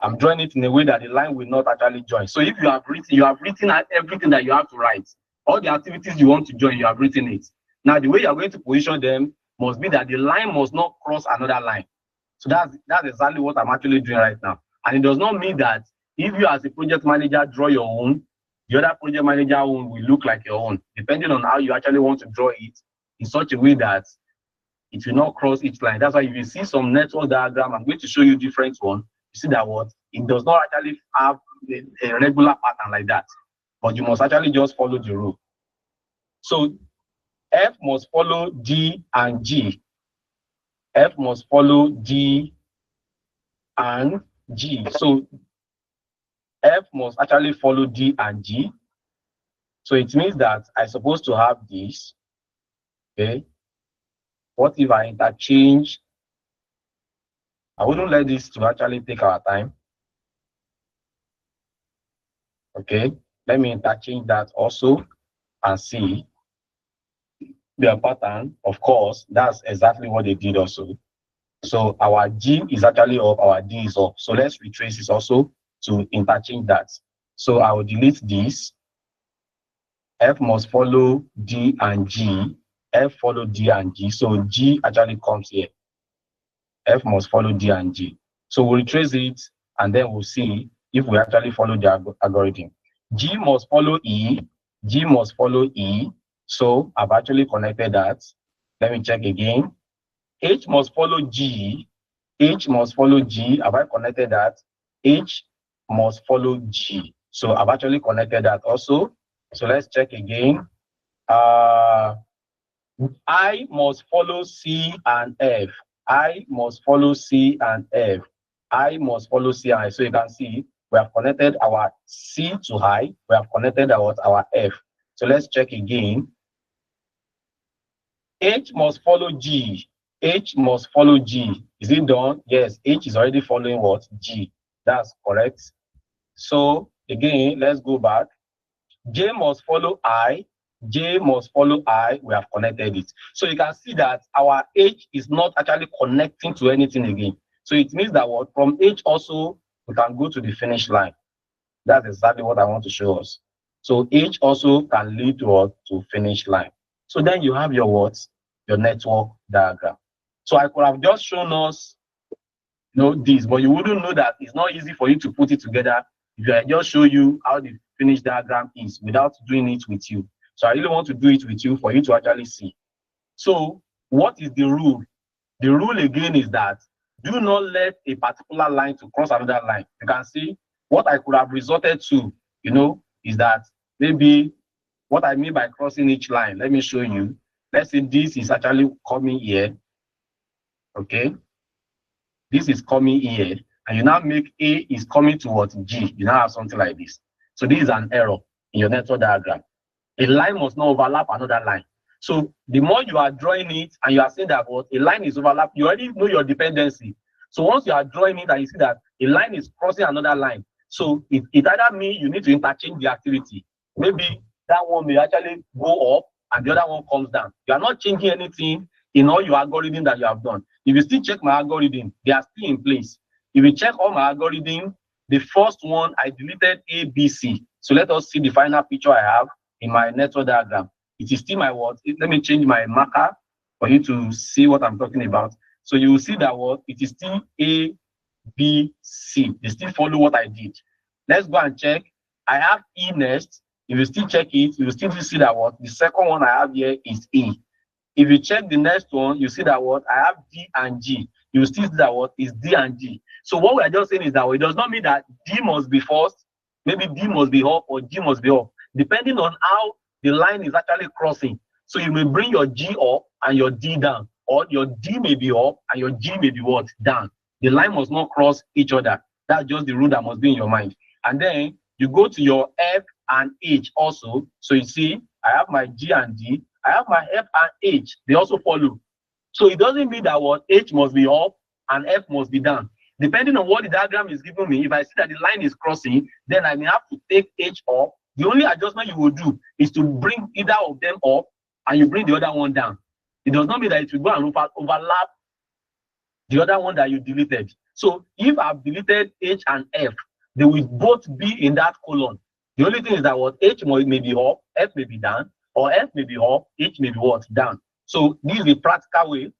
I'm drawing it in a way that the line will not actually join. So if you have written out everything that you have to write. All the activities you want to join, you have written it. Now, the way you're going to position them must be that the line must not cross another line. So that's exactly what I'm actually doing right now. And it does not mean that if you as a project manager draw your own, The other project manager own will look like your own, depending on how you actually want to draw it in such a way that it will not cross each line. That's why if you see some network diagram, I'm going to show you different one. You see that what it does not actually have a regular pattern like that, but you must actually just follow the rule. So F must follow D and G. F must follow D and G. So F must actually follow D and G. So it means that I'm supposed to have this. Okay. What if I interchange? I wouldn't let this to actually take our time. Okay. Let me interchange that also and see their pattern. Of course, that's exactly what they did also. So our G is actually up, our D is up. So let's retrace this also to interchange that. So I will delete this. F must follow D and G. F follow D and G. So G actually comes here. F must follow D and G. So we'll retrace it and then we'll see if we actually follow the algorithm. G must follow E. G must follow E. So I've actually connected that. Let me check again. H must follow G. H must follow G. Have I connected that? H must follow G. So I've actually connected that also. So let's check again. I must follow C and F. I must follow C and F. I must follow C and F. So you can see we have connected our C to I. We have connected our F. So let's check again. H must follow G. H must follow G. Is it done? Yes, H is already following what? G. That's correct. So again, let's go back. J must follow I. J must follow I. We have connected it. So you can see that our H is not actually connecting to anything again. So it means that what from H also we can go to the finish line. That's exactly what I want to show us. So H also can lead to what? To finish line. So then you have your what? Your network diagram. So I could have just shown us this, but you wouldn't know that it's not easy for you to put it together if I just show you how the finished diagram is without doing it with you. So I really want to do it with you for you to actually see. So what is the rule? The rule again is that do not let a particular line to cross another line. You can see what I could have resorted to, is that maybe what I mean by crossing each line. Let me show you. Let's say this is actually coming here. Okay. This is coming here. And you now make A is coming towards G. You now have something like this. So this is an error in your network diagram. A line must not overlap another line. So the more you are drawing it and you are saying that a line is overlapped, you already know your dependency. So once you are drawing it and you see that a line is crossing another line, so it either means you need to interchange the activity. Maybe that one may actually go up and the other one comes down. You are not changing anything in all your algorithm that you have done. If you still check my algorithm, they are still in place. If you check all my algorithm, the first one I deleted A, B, C. So let us see the final picture I have in my network diagram. It is still my what? Let me change my marker for you to see what I'm talking about. So you will see that what? It is still A, B, C. They still follow what I did. Let's go and check. I have E next. If you still check it, you will still see that what? The second one I have here is E. If you check the next one, you see that what? I have D and G. You will still see that what is D and G. So what we are just saying is that it does not mean that D must be first. Maybe D must be up or G must be up, depending on how the line is actually crossing. So you may bring your G up and your D down, or your D may be up and your G may be what? Down. The line must not cross each other. That's just the rule that must be in your mind. And then you go to your F and H also. So you see, I have my G and D. I have my F and H. They also follow. So it doesn't mean that what H must be up and F must be down. Depending on what the diagram is giving me, if I see that the line is crossing, then I may have to take H up. The only adjustment you will do is to bring either of them up and you bring the other one down. It does not mean that it will go and overlap the other one that you deleted. So if I've deleted H and F, they will both be in that column. The only thing is that what H may be up, F may be down, or F may be up, H may be what? Down. So this is the practical way,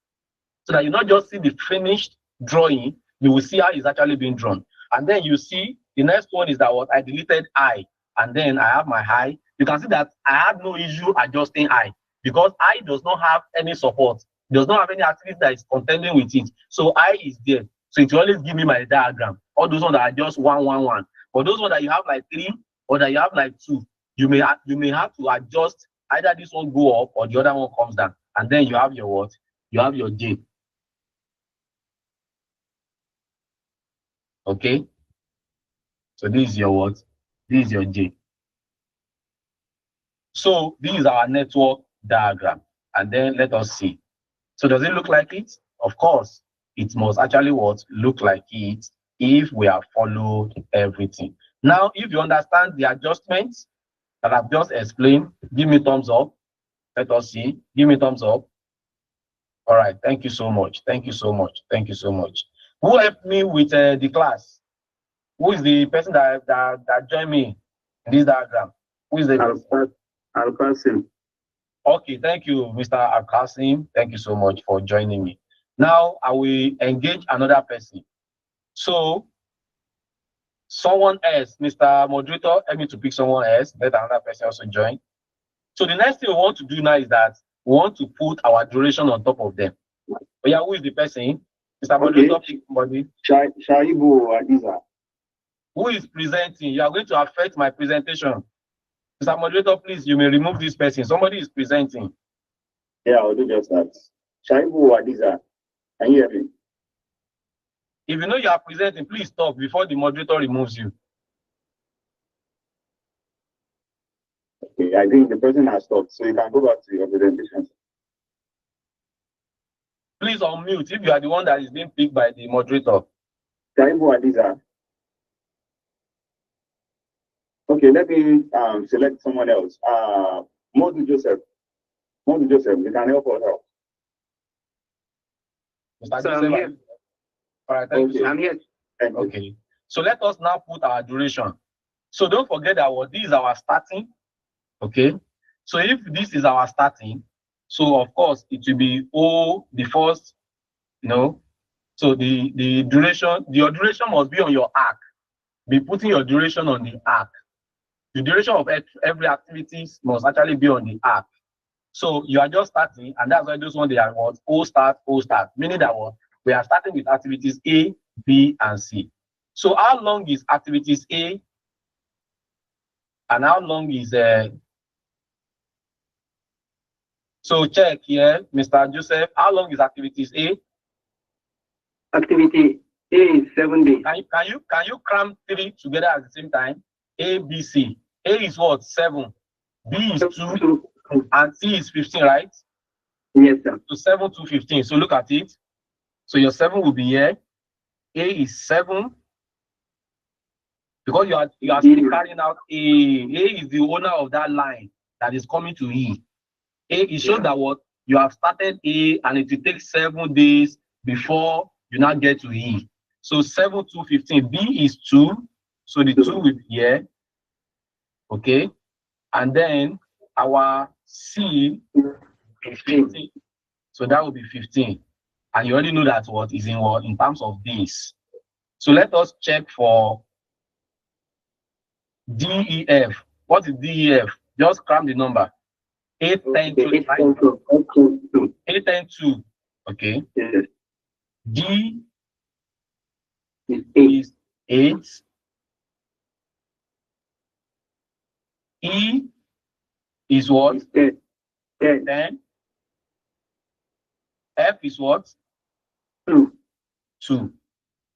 so that you not just see the finished drawing, you will see how it's actually being drawn. And then you see the next one is that what I deleted I and then I have my I. You can see that I had no issue adjusting I because I does not have any support, does not have any activity that is contending with it. So I is there. So it will always give me my diagram. All those ones that are just 1, 1, 1. For those ones that you have like 3 or that you have like 2, you may have to adjust either this one go up or the other one comes down. And then you have your what? You have your J. Okay. So this is your what? This is your J. So this is our network diagram. And then let us see. So does it look like it? Of course, it must actually what? Look like it if we have followed everything. Now, if you understand the adjustments that I've just explained, give me thumbs up. Let us see. Give me thumbs up. All right. Thank you so much. Thank you so much. Thank you so much. Who helped me with the class? Who is the person that joined me in this diagram? Who is the Al-Qasim. Okay, thank you, Mr. Al-Qasim. Thank you so much for joining me. Now I will engage another person. So someone else, Mr. Moderator, help me to pick someone else. Let another person also join. So the next thing we want to do now is that we want to put our duration on top of them. But yeah, who is the person? Mr. Moderator, pick somebody. Shaibu Adiza. Who is presenting? You are going to affect my presentation. Mr. Moderator, please, you may remove this person. Somebody is presenting. Yeah, I'll do just that. Shaibu Adiza. Can you hear me? If you know you are presenting, please stop before the moderator removes you. Okay, I think the person has stopped, so you can go back to your presentation. Please unmute if you are the one that is being picked by the moderator. Shaibu Adiza. Okay, let me select someone else. Modu Joseph. Modu Joseph, you can help us out. Mr. So Joseph, I'm here. All right, thank you. I'm here. Okay, so let us now put our duration. So don't forget that what this is our starting. Okay, so if this is our starting, so of course it will be O the first, So the duration, your duration must be on your arc. Be putting your duration on the arc. The duration of every activity must actually be on the arc. So you are just starting, and that's why those ones they are what? O start, meaning that what? We are starting with activities A, B, and C. So how long is activities A? And how long is so check here, Mr. Joseph, how long is activities A? Activity A is 7 days. Can you cram 3 together at the same time? A, B, C. A is what? 7. B is 2. And C is 15, right? Yes, sir. So 7 to 15. So look at it. So your 7 will be here. A is 7. Because you are still carrying out A. A is the owner of that line that is coming to E. A, it shows that what you have started A and it will take 7 days before you now get to E. So 7 to 15. B is 2. So the 2 will be here. Okay. And then our C is 15. So that will be 15. And you already know that what is in what in terms of this. So let us check for DEF. What is DEF? Just cram the number. 8, 10, 2. 8, 10, 2. Okay. Yes. D is 8. E is what? 10. F is what? 2. 2.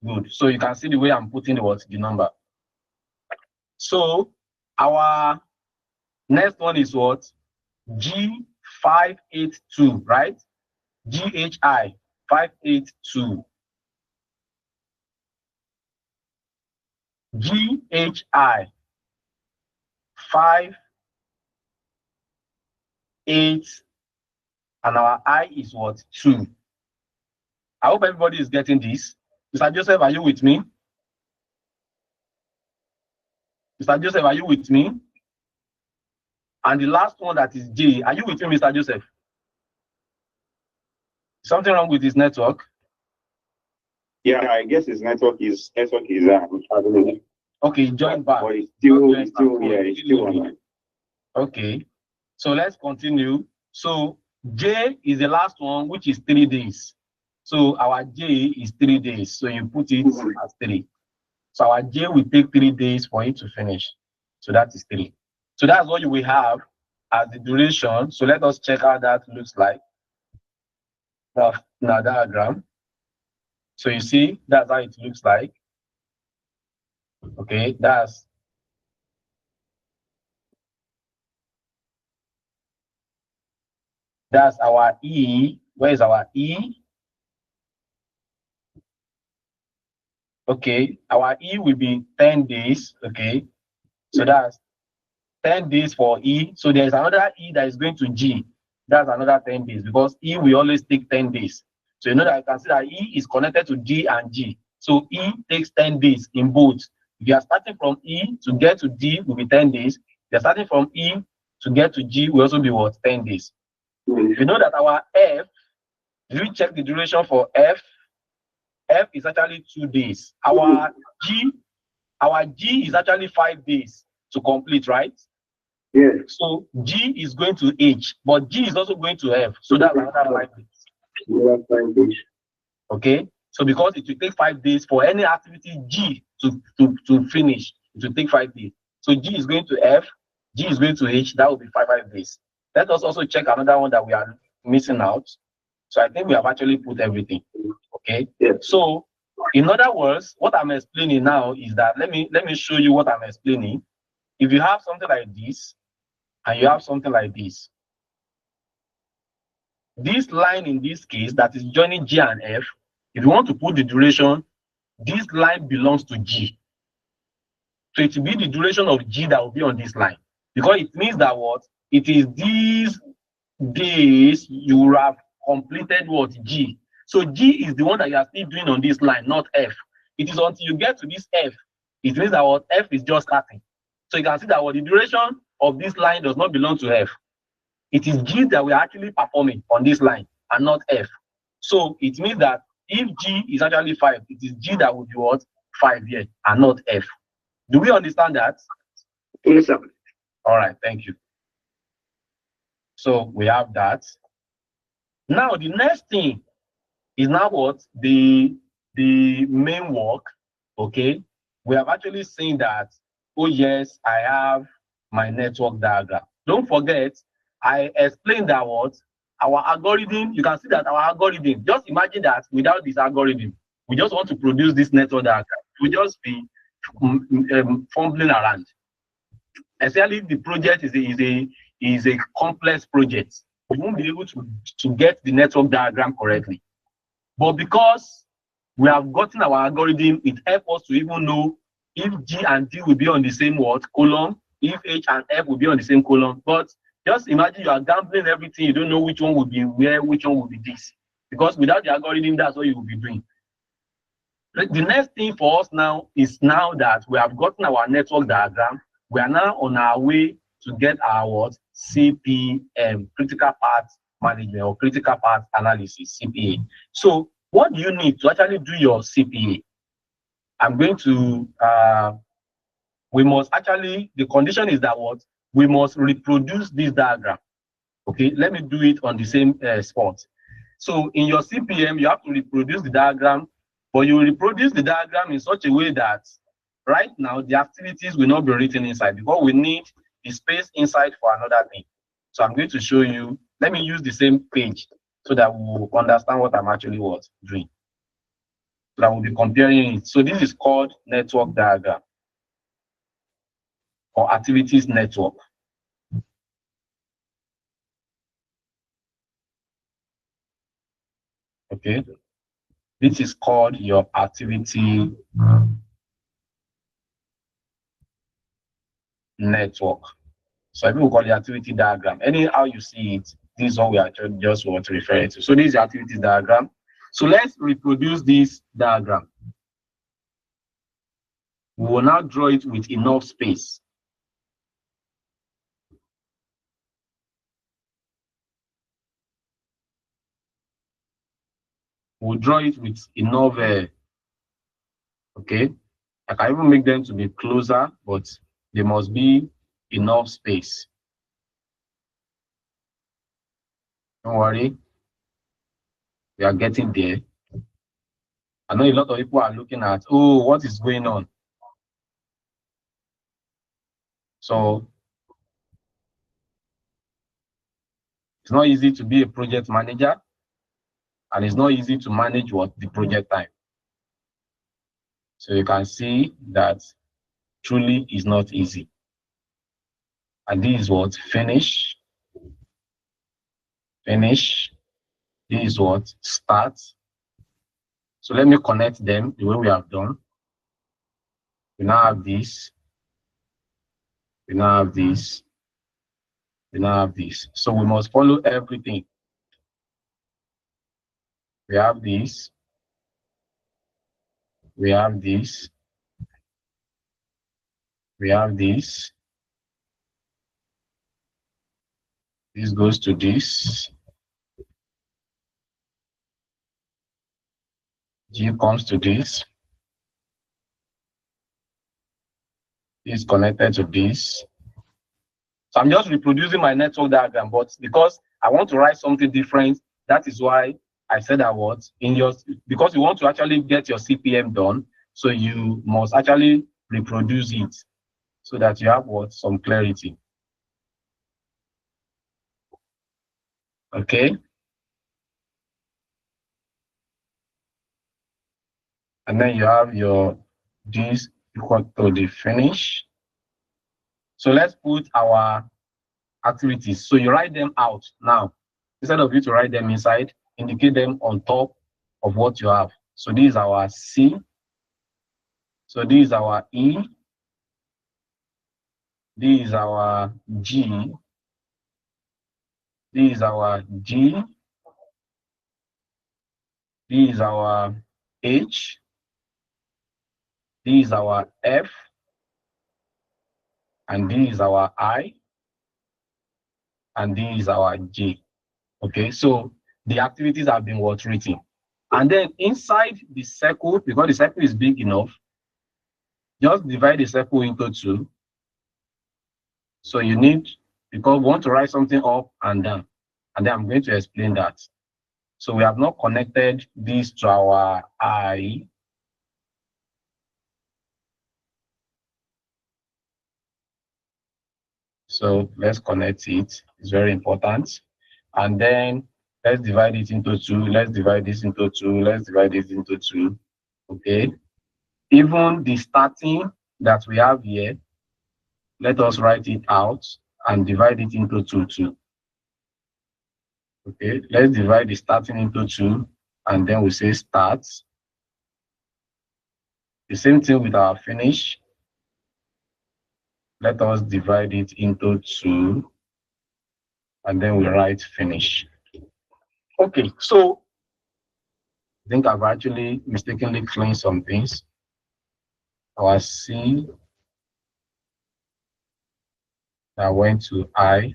Good. So you can see the way I'm putting the number. So our next one is what? G582, right? GHI 582. GHI 5, 8, and our I is what? 2. I hope everybody is getting this. Mr. Joseph, are you with me? Mr. Joseph, are you with me? And the last one that is J, are you with me, Mr. Joseph? Something wrong with his network? Yeah, I guess his network is Okay, join back. But it's still online. Okay, so let's continue. So J is the last one, which is 3 days. So our J is 3 days. So you put it as 3. So our J will take 3 days for it to finish. So that is 3. So that's what you will have as the duration. So let us check how that looks like. Now diagram. So you see, that's how it looks like. Okay, that's our E. Where is our E? Okay, our E will be 10 days. Okay, so that's 10 days for E. So there's another E that is going to G. That's another 10 days because E will always take 10 days. So you know that you can see that E is connected to G and G. So E takes 10 days in both. If you are starting from E to get to D will be 10 days. If you're starting from E to get to G will also be what? 10 days. You know that our F, if you check the duration for F is actually 2 days. Our G is actually 5 days to complete, right? Yeah. So G is going to H, but G is also going to F. So that's another 5 days. Okay. So because it will take 5 days for any activity G to finish, it will take 5 days. So G is going to F, G is going to H, that will be 5 days. Let us also check another one that we are missing out. So I think we have actually put everything. Okay. Yeah. So in other words, what I'm explaining now is that let me show you what I'm explaining. If you have something like this, and you have something like this. This line in this case that is joining G and F, if you want to put the duration, this line belongs to G. So it will be the duration of G that will be on this line. Because it means that what? It is these days you will have completed what? G. So G is the one that you are still doing on this line, not F. It is until you get to this F, it means that what? F is just starting. So you can see that what the duration of this line does not belong to F. It is G that we are actually performing on this line and not F. So it means that if G is actually 5, it is G that will be what? 5 here and not F. Do we understand that? Yes, sir. All right, thank you. So we have that. Now the next thing is now what? The main work. Okay. We have actually seen that, oh yes, I have my network diagram. Don't forget, I explained that what our algorithm, you can see that our algorithm, just imagine that without this algorithm, we just want to produce this network diagram. We just be fumbling around. Especially if the project is a complex project, we won't be able to get the network diagram correctly. But because we have gotten our algorithm, it helps us to even know if G and D will be on the same column, if H and F will be on the same column. But just imagine you are gambling everything, you don't know which one will be where, which one will be this. Because without the algorithm, that's what you will be doing. The next thing for us now is now that we have gotten our network diagram, we are now on our way to get our CPM, critical path management or critical path analysis, CPA. So what do you need to actually do your CPA? I'm going to, we must actually, the condition is that what? We must reproduce this diagram. Okay, let me do it on the same spot. So in your CPM, you have to reproduce the diagram, but you will reproduce the diagram in such a way that right now the activities will not be written inside because we need the space inside for another thing. So I'm going to show you, let me use the same page so that we'll understand what I'm actually doing. So that we'll be comparing it. So this is called network diagram or activities network. Okay, this is called your activity network. So people call it activity diagram. Anyhow you see it, this is what we are just want to refer to. So this is the activity diagram. So let's reproduce this diagram. We will now draw it with enough space. We'll draw it with enough, okay. I can even make them to be closer, but there must be enough space. Don't worry, we are getting there. I know a lot of people are looking at, oh, what is going on? So it's not easy to be a project manager, and it's not easy to manage the project time. So you can see that truly is not easy. And this is what finish. This is what start. So let me connect them the way we have done. We now have this. We now have this. We now have this. So we must follow everything. We have this. We have this. We have this. This goes to this. G comes to this. This is connected to this. So I'm just reproducing my network diagram, but because I want to write something different, that is why I said that what in your, because you want to actually get your CPM done, so you must actually reproduce it so that you have what some clarity. Okay. And then you have your this equal to the finish. So let's put our activities. So you write them out now. Instead of you to write them inside, indicate them on top of what you have. So this is our C. So this is our E. This is our G. This is our G. This is our H. This is our F. And this is our I. And this is our J. Okay, so the activities have been written. And then inside the circle, because the circle is big enough, just divide the circle into two. So you need, because we want to write something up and down. And then I'm going to explain that. So we have not connected this to our I. So let's connect it. It's very important. And then let's divide it into two. Let's divide this into two. Let's divide this into two. Okay. Even the starting that we have here, let us write it out and divide it into two too. Okay. Let's divide the starting into two, and then we say start. The same thing with our finish. Let us divide it into two, and then we write finish. Okay, so I think I've actually mistakenly cleaned some things. Our C that went to I.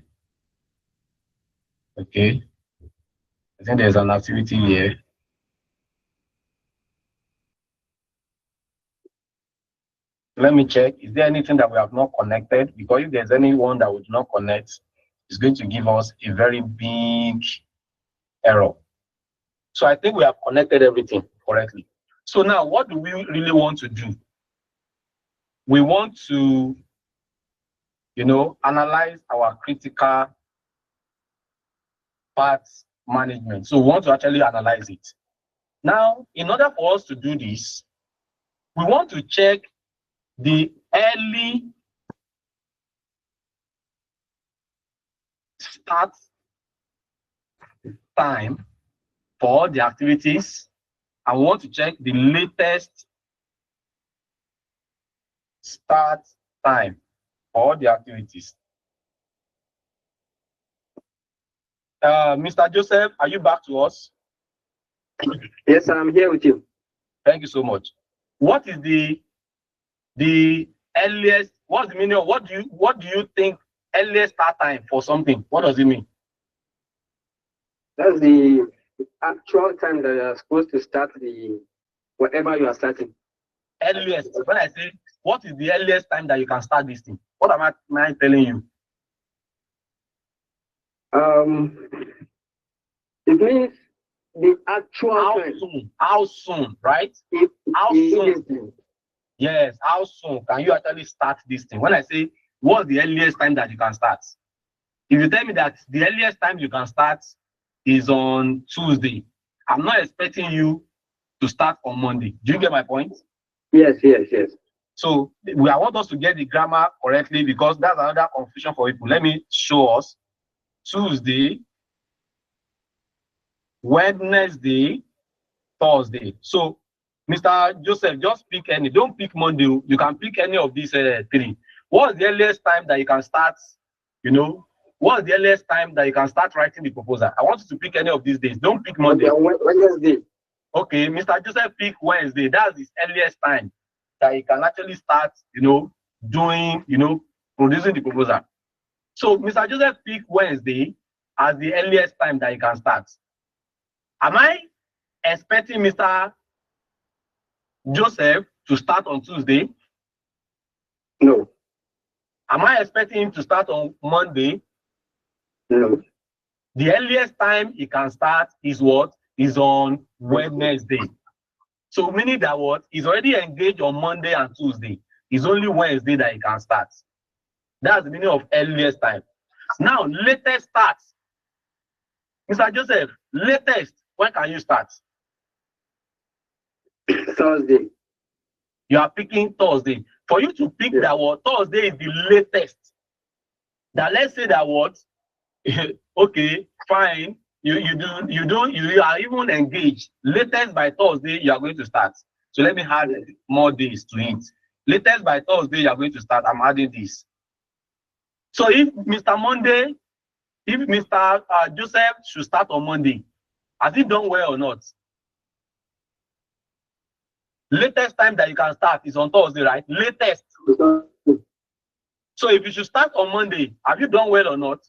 Okay, I think there's an activity here. Let me check. Is there anything that we have not connected? Because if there's anyone that we do not connect, it's going to give us a very big error. So I think we have connected everything correctly. So now what do we really want to do? We want to, analyze our critical parts management. So we want to actually analyze it. Now, in order for us to do this, we want to check the early start time for all the activities. I want to check the latest start time for all the activities. Mr. Joseph, are you back to us? Yes, sir, I'm here with you. Thank you so much. What is the earliest? What's the meaning of what do you think earliest start time for something? What does it mean? That's the actual time that you are supposed to start whatever you are starting. Earliest. When I say, what is the earliest time that you can start this thing? What am I telling you? It means the actual how time. soon? How soon, right? If How soon? Yes, how soon can you actually start this thing? When I say, what's the earliest time that you can start? If you tell me that the earliest time you can start is on Tuesday, I'm not expecting you to start on Monday. Do you get my point? Yes. So I want us to get the grammar correctly, because that's another confusion for people. Let me show us. Tuesday, Wednesday, Thursday. So, Mr. Joseph, just pick any. Don't pick Monday. You can pick any of these three. What's the earliest time that you can start? What's the earliest time that you can start writing the proposal? I want you to pick any of these days. Don't pick Monday. Okay, Wednesday. Okay, Mr. Joseph pick Wednesday. That's his earliest time that he can actually start, doing, producing the proposal. So Mr. Joseph pick Wednesday as the earliest time that he can start. Am I expecting Mr. Joseph to start on Tuesday? No. Am I expecting him to start on Monday? No. The earliest time he can start is what? Is on Wednesday. So meaning that what? He's already engaged on Monday and Tuesday. It's only Wednesday that he can start. That's the meaning of earliest time. Now, latest starts. Mr. Joseph, latest, when can you start? Thursday. You are picking Thursday. For you to pick that word, Thursday is the latest. Now let's say that what? Okay, fine. You are even engaged. Latest by Thursday, you are going to start. So let me add more days to it. Latest by Thursday, you are going to start. I'm adding this. So if Mr. Joseph should start on Monday, has he done well or not? Latest time that you can start is on Thursday, right? Latest. So if you should start on Monday, have you done well or not?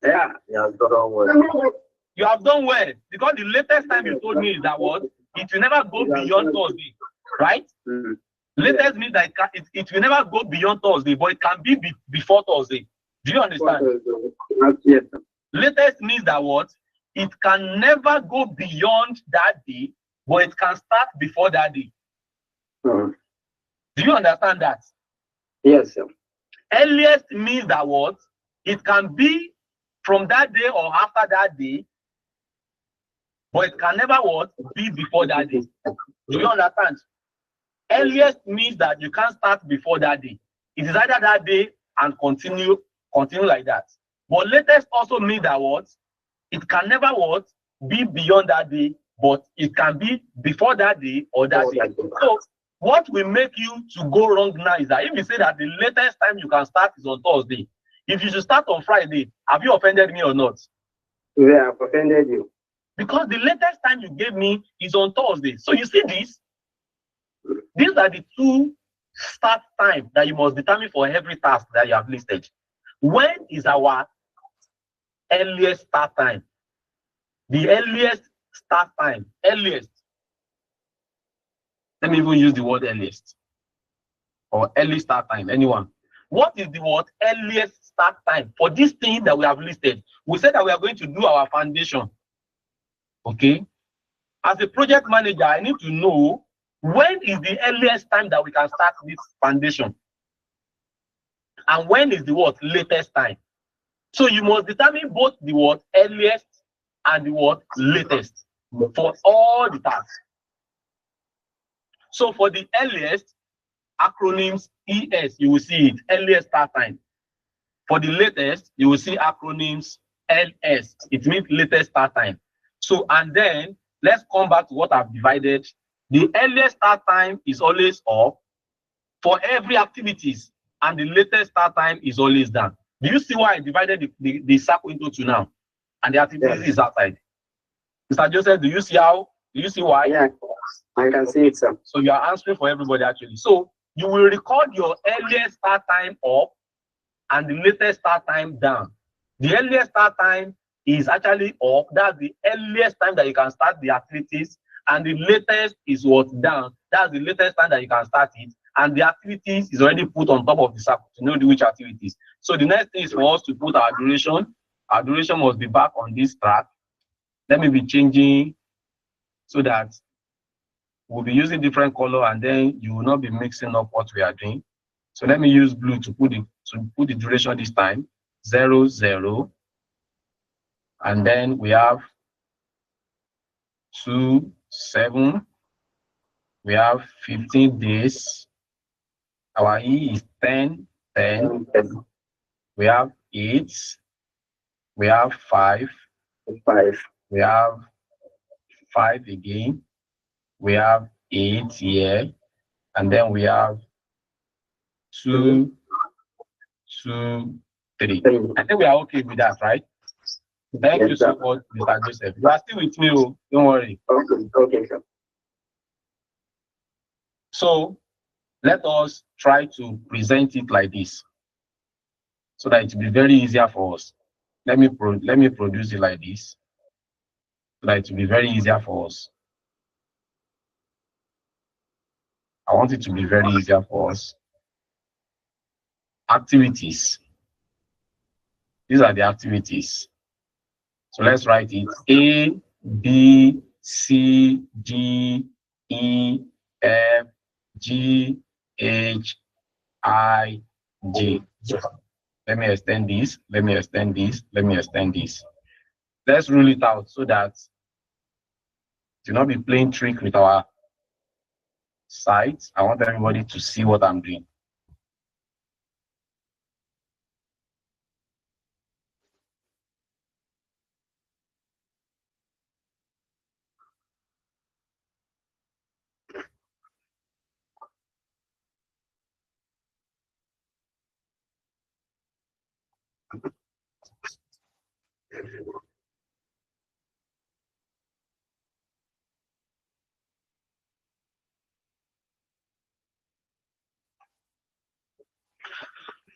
Yeah, you have done well. You have done well, because the latest time you told me is that what? It will never go beyond Thursday, right? Mm-hmm. Latest means that it will never go beyond Thursday, but it can be before Thursday. Do you understand? Yes. Latest means that what? It can never go beyond that day, but it can start before that day. Uh-huh. Do you understand that? Yes, sir. Earliest means that what? It can be from that day or after that day, but it can never what? Be before that day. Do you understand? Earliest means that you can't start before that day. It is either that day and continue like that. But latest also means that what? It can never what? Be beyond that day, but it can be before that day or that day. So what will make you to go wrong now is that if you say that the latest time you can start is on Thursday, if you should start on Friday, have you offended me or not? Yeah, I've offended you. Because the latest time you gave me is on Thursday. So you see this? These are the two start time that you must determine for every task that you have listed. When is our earliest start time? The earliest start time. Earliest. Let me even use the word earliest. Or early start time. Anyone? What is the word earliest start time for this thing that we have listed? We said that we are going to do our foundation. Okay? As a project manager, I need to know when is the earliest time that we can start this foundation? And when is the what? Latest time. So you must determine both the what? Earliest and the what? Latest for all the tasks. So for the earliest, acronyms ES, you will see it, earliest start time. For the latest, you will see acronyms LS. It means latest start time. So, and then let's come back to what I've divided. The earliest start time is always up for every activities, and the latest start time is always down. Do you see why I divided the circle into two now? And the activities is outside. Mr. Joseph, do you see why? Yeah, I can see it, sir. So you are answering for everybody actually. So you will record your earliest start time up and the latest start time down. The earliest start time is actually up. That's the earliest time that you can start the activities. and the latest is what down. That's the latest time that you can start it, and the activities is already put on top of the circle to know which activities. So the next thing is for us to put our duration. Our duration must be back on this track. Let me be changing so that we'll be using different color, and then you will not be mixing up what we are doing. So let me use blue to put the duration this time, 0, 0. And then we have 2, 7. We have 15 days. Our E is 10, 10. We have 8. We have 5. 5. We have 5 again. We have 8 here. And then we have 2, 2, 3. I think we are okay with that, right? Thank you so much, Mr. Joseph. You are still with me, oh, don't worry. Okay, sir. So let us try to present it like this so that it will be very easier for us. Let me produce it like this so that it will be very easier for us. I want it to be very easier for us. Activities. These are the activities. So let's write it A, B, C, D, E, F, G, H, I, J. Let me extend this. Let me extend this. Let me extend this. Let's rule it out so that do not be playing trick with our site. I want everybody to see what I'm doing.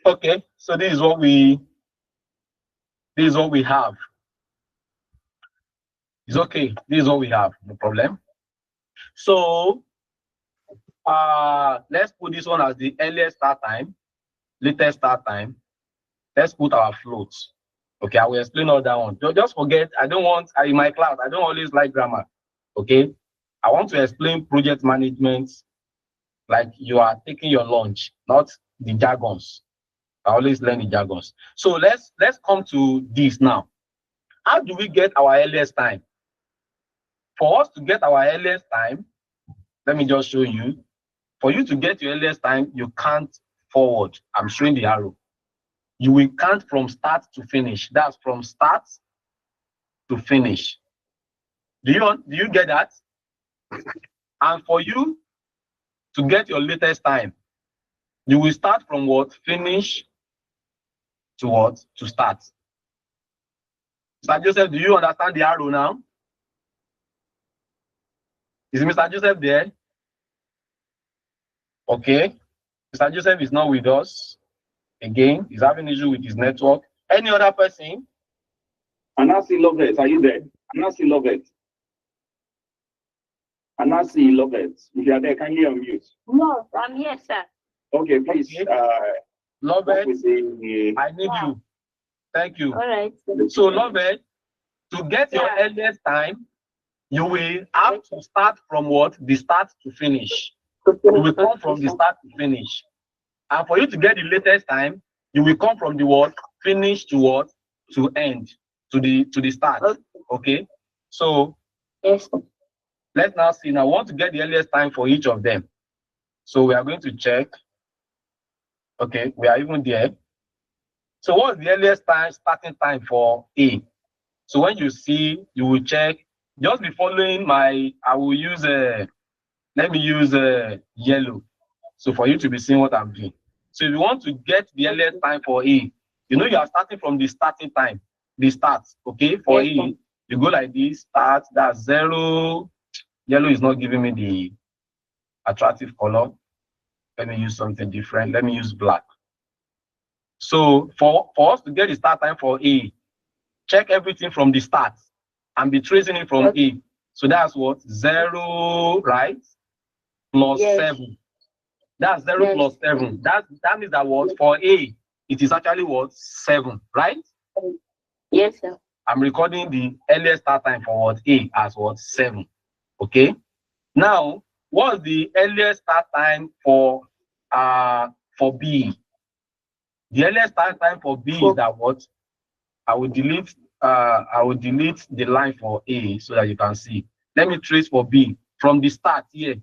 Okay, so this is what we have. It's okay. This is what we have. No problem. So let's put this one as the earliest start time, latest start time. Let's put our floats. Okay, I will explain all that one. Just forget, I don't want, in my class, I don't always like grammar. Okay, I want to explain project management like you are taking your lunch, not the jargons. I always learn the jargons. So let's come to this now. How do we get our earliest time? For us to get our earliest time, let me just show you. For you to get your earliest time, you count forward. I'm showing the arrow. You will count from start to finish. That's from start to finish. Do you get that? And for you to get your latest time, you will start from what? Finish to what? To start. Mr. Joseph, do you understand the arrow now? Is Mr. Joseph there? Okay. Mr. Joseph is not with us. Again, he's having issue with his network. Any other person? Anasi Lovett, are you there? Anasi Lovett. Anasi Lovett. If you are there, kindly unmute. No, I'm here, sir. Okay, please. Lovett, I I need you. Thank you. All right. So, Lovett, to get your earliest time, you will have to start from what? The start to finish. You will come from the start to finish. And for you to get the latest time, you will come from the what? Finish to what? To end. To the start. Okay? So Yes. let's now see. Now I want to get the earliest time for each of them. So we are going to check. Okay, we are even there. So what's the earliest time, starting time for A? So when you see, you will check. Just be following I will use let me use yellow. So for you to be seeing what I'm doing. So if you want to get the earliest time for A, you know you are starting from the starting time, the start. Okay, for A, you go like this, start, that's 0. Yellow is not giving me the attractive color. Let me use something different. Let me use black. So for us to get the start time for A, check everything from the start and be tracing it from A. So that's what? 0, right? Plus 7. That's 0 plus 7. That means that what? For A, it is actually what? 7, right? Yes, sir. I'm recording the earliest start time for what? A as what? 7. Okay. Now, what's the earliest start time for B? The earliest start time for B is that what? I will delete the line for A so that you can see. Let me trace for B from the start here.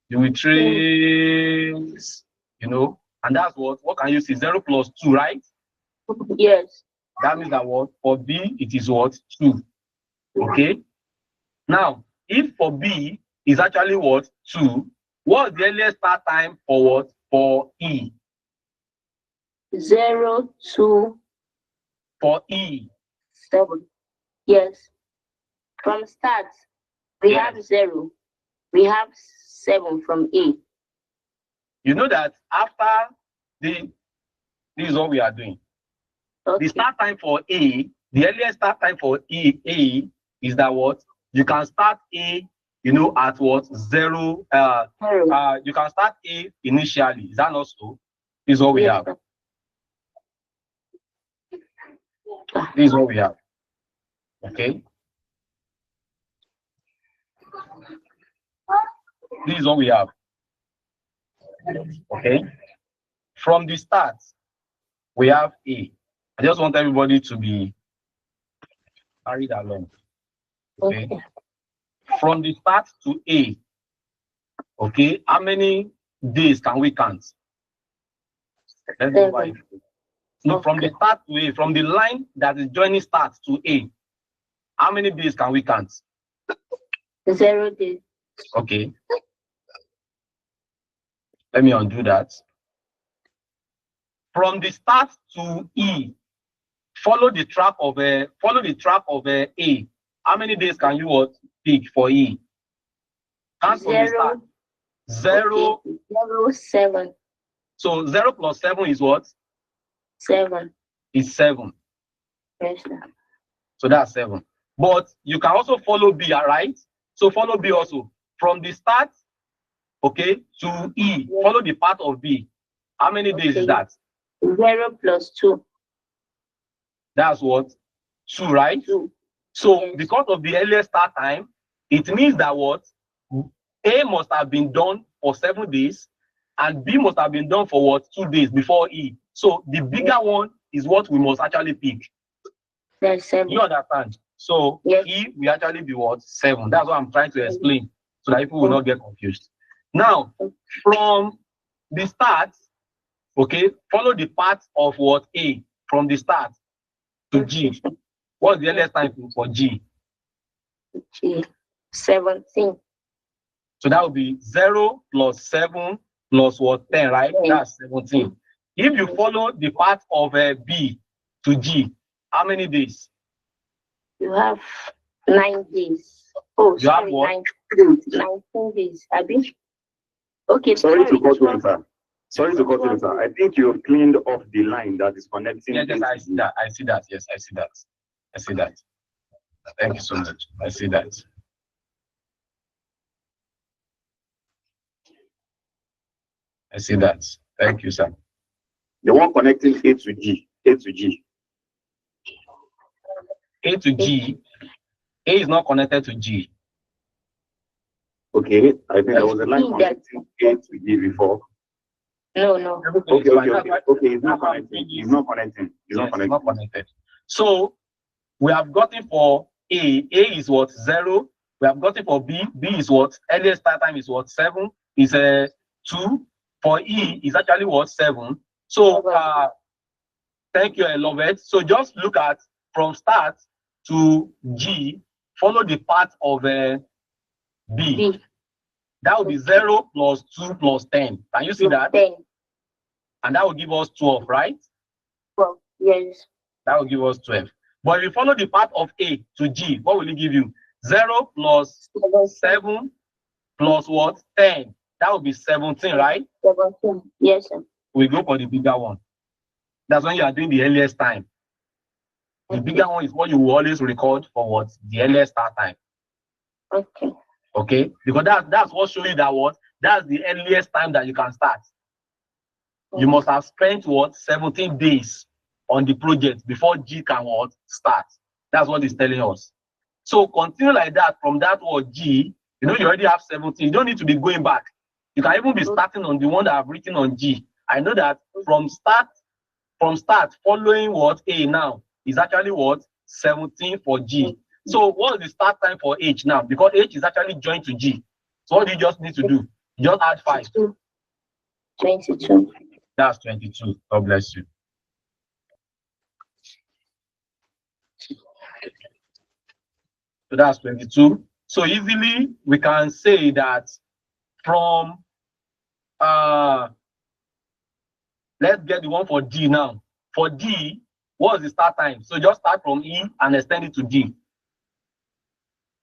You will trace, and that's what can you see? 0 plus 2, right? Yes. That means that what? For B, it is what? 2. Okay. Now, if for B is actually what? 2, what's the earliest start time for what? For E. 0, 2. For E. 7. Yes. From start, we have 0. We have 7 from A. You know that after this is what we are doing. Okay. The start time for A, the earliest start time for A is that what? You can start A, at what? 0. You can start A initially. Is that not so? This is what we have. This is what we have. Okay. This is what we have. Okay. From the start, we have A. I just want everybody to be carried along. Okay. From the start to A. Okay. How many days can we count? Let's go by. No, from the start to A, from the line that is joining start to A, how many days can we count? 0 days. Okay. Let me undo that. From the start to E, follow the track of A. How many days can you pick for E? Count from the start. 0. Okay. 0, 7. So 0 plus 7 is what? 7. Is 7. Yes, sir. So that's 7. But you can also follow B, all right? So follow B also. From the start, okay, to E, follow the path of B. How many days is that? 0 plus 2. That's what? 2, right? 2. So because of the earliest start time, it means that what? A must have been done for 7 days and B must have been done for what? 2 days before E. So the bigger one is what we must actually pick. That's 7. You understand? So E will actually be what? 7. That's what I'm trying to explain so that people will not get confused. Now, from the start, okay, follow the path of what? A, from the start to G. What's the earliest time for G? G. 17. So that would be 0 plus 7 plus what? 10, right? That's 17. If you follow the path of B to G, how many days? You have 9 days. Oh, you sorry, have what? 19 days. Abi? Okay, Sorry to cut you, sir. Sorry to cut you, sir. I think you've cleaned off the line that is connecting. Yes, I see that. I see that. Yes, I see that. I see that. Thank you so much. I see that. I see that. Thank you, sir. The one connecting A to G. A to G. A to G. A is not connected to G. Okay, I think there was a line connecting A to G before. No. Okay. It's not connecting. It's not connecting. It's not connected. So we have gotten for A. A is what? 0. We have gotten for B. B is what? Earliest start time is what? 7. Is 2. For E is actually what? 7. So thank you, I love it. So just look at from start to G. Follow the path of B. That will be 0 plus 2 plus 10. Can you see that? 10. And that will give us 12, right? 12. Yes. That will give us 12. But if you follow the path of A to G, what will it give you? 0 plus 7 plus what? 10. That will be 17, right? 17. Yes, sir. We go for the bigger one. That's when you are doing the earliest time. The bigger one is what you will always record for what? The earliest start time. Okay. Okay, because that's what shows you that what that's the earliest time that you can start. You must have spent what 17 days on the project before G can what start. That's what it's telling us. So continue like that from that word G. You know, you already have 17. You don't need to be going back. You can even be starting on the one that I've written on G. I know that from start following what A now is actually what 17 for G. So what is the start time for H now? Because H is actually joined to G. So what do you just need to do? You just add 5. 22. That's 22. God bless you. So that's 22. So easily we can say that from let's get the one for D now. For D, what is the start time? So just start from E and extend it to D.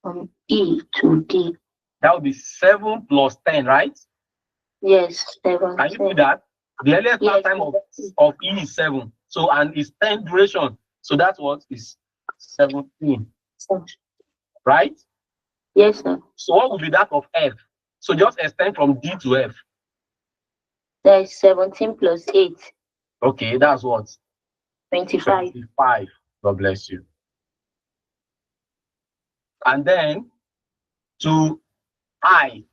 From E to D. That would be 7 plus 10, right? Yes, 7. Can you do that? The earliest start time of E is 7. So and it's 10 duration. So that's what is 17. Right? Yes, sir. So what would be that of F? So just extend from D to F. That is 17 plus 8. Okay, that's what? 25. 25. God bless you. And then to I.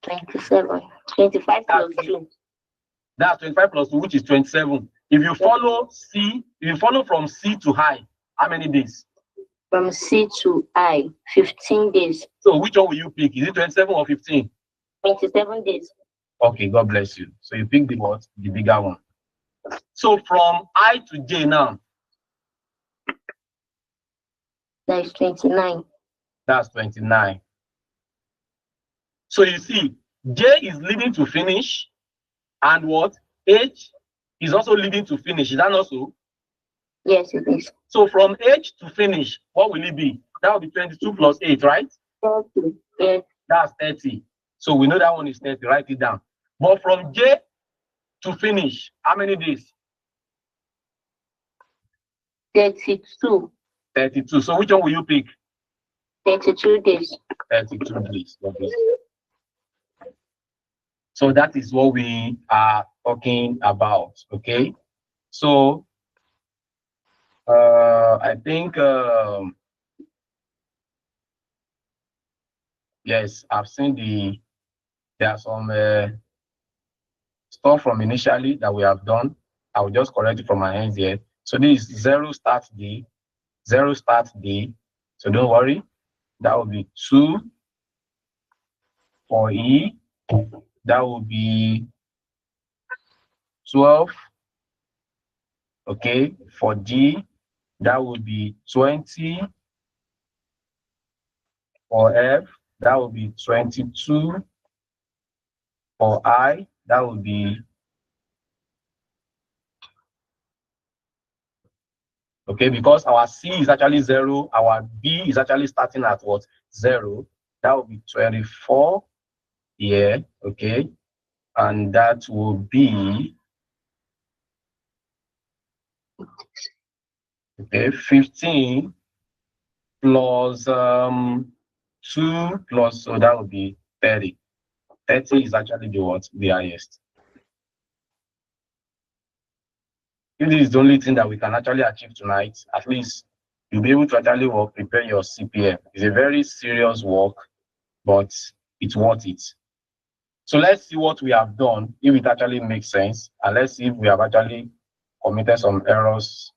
27. 25 plus 2. That's 25 plus 2, which is 27. If you follow C, if you follow from C to I, how many days? From C to I, 15 days. So which one will you pick? Is it 27 or 15? 27 days. Okay, God bless you. So you pick the what? The bigger one. So from I to J now. That is 29. That's 29. So you see, J is leading to finish, and what? H is also leading to finish. Is that not so? Yes, it is. So from H to finish, what will it be? That will be 22 plus 8, right? 30. Yes. That's 30. So we know that one is 30. Write it down. But from J to finish, how many days? 32. 32. So which one will you pick? 32 days. 32 days. Okay. So that is what we are talking about. Okay. So I think yes, I've seen there are some stuff from initially that we have done. I will just correct it from my hands here. So this is 0 start D, 0 start D. So don't worry. That will be 2 for E. That will be 12. Okay, for G, that will be 20. For F, that will be 22. For I, that will be okay, because our C is actually 0, our B is actually starting at what? 0. That will be 24 here, okay, and that will be okay 15 plus 2 plus, so that would be 30. 30 is actually the what? The highest. If this is the only thing that we can actually achieve tonight, at least you'll be able to actually work, prepare your CPM. It's a very serious work, but it's worth it. So let's see what we have done, if it actually makes sense, and let's see if we have actually committed some errors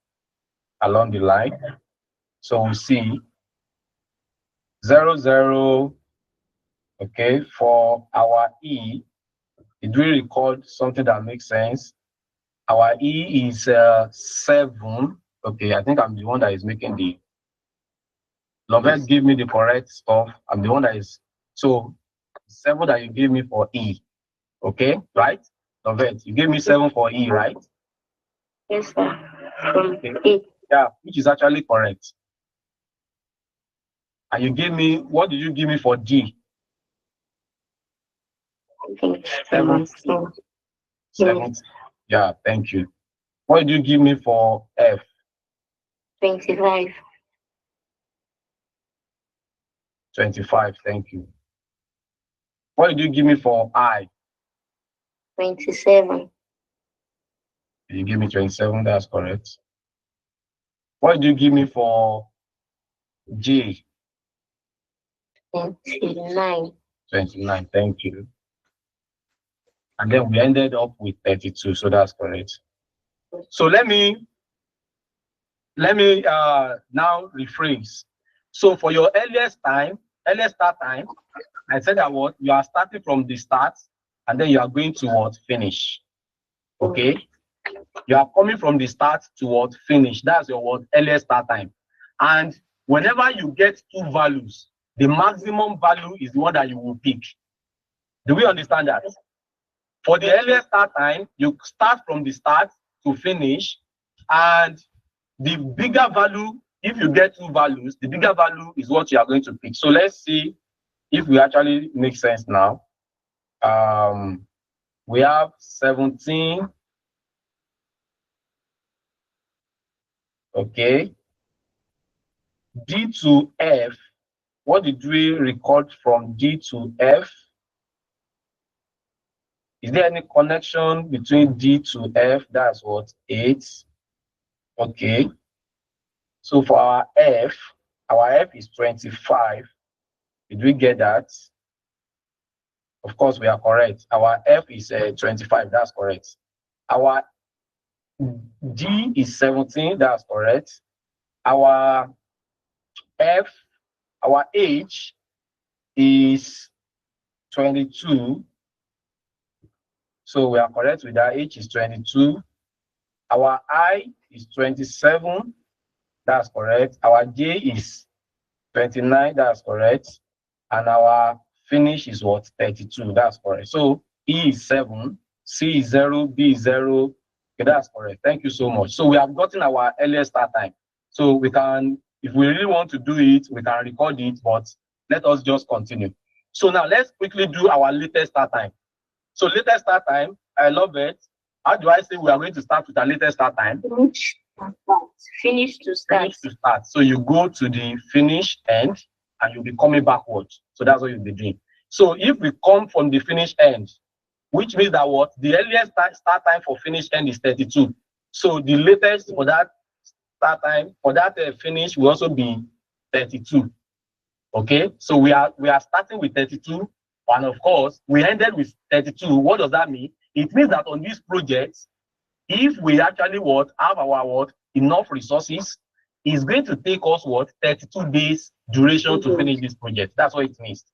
along the line. So we see 0, 0, okay, for our E, did we record something that makes sense? Our E is 7. Okay, I think I'm the one that is making the. Lovett give me the correct stuff. I'm the one that is. So 7 that you gave me for E. Okay, right? Lovett, you gave me 7 for E, right? Yes, sir. From Okay. E. Yeah, which is actually correct. And you gave me, what did you give me for G? 17. 7. Yeah, thank you. What did you give me for F? 25. 25. Thank you. What did you give me for I? 27. You give me 27. That's correct. What did you give me for J? 29. 29. Thank you. And then we ended up with 32. So that's correct. So let me now rephrase. So for your earliest start time, I said that what you are starting from the start and then you are going to what finish. Okay, you are coming from the start to what finish. That's your what earliest start time. And whenever you get two values, the maximum value is the one that you will pick. Do we understand that? For the earliest start time, you start from the start to finish, and the bigger value, if you get two values, the bigger value is what you are going to pick. So let's see if we actually make sense now. We have 17. Okay. D to F. What did we record from D to F? Is there any connection between D to F? That's what, 8. Okay. So for our F is 25. Did we get that? Of course, we are correct. Our F is 25. That's correct. Our D is 17. That's correct. Our H is 22. So we are correct with that. H is 22. Our I is 27. That's correct. Our J is 29. That's correct. And our finish is what? 32. That's correct. So E is 7, C is 0, B is 0. Okay, that's correct. Thank you so much. So we have gotten our earliest start time. So we can, if we really want to do it, we can record it, but let us just continue. So now let's quickly do our latest start time. So latest start time, I love it. How do I say we are going to start with our latest start time? Finish to start. Finish to start. So you go to the finish end and you'll be coming backwards. So that's what you'll be doing. So if we come from the finish end, which means that what the earliest start time for finish end is 32. So the latest for that start time for that finish will also be 32. Okay, so we are starting with 32, and of course we ended with 32. What does that mean? It means that on this project, if we actually have our enough resources, it's going to take us 32 days duration to finish this project. That's what it means.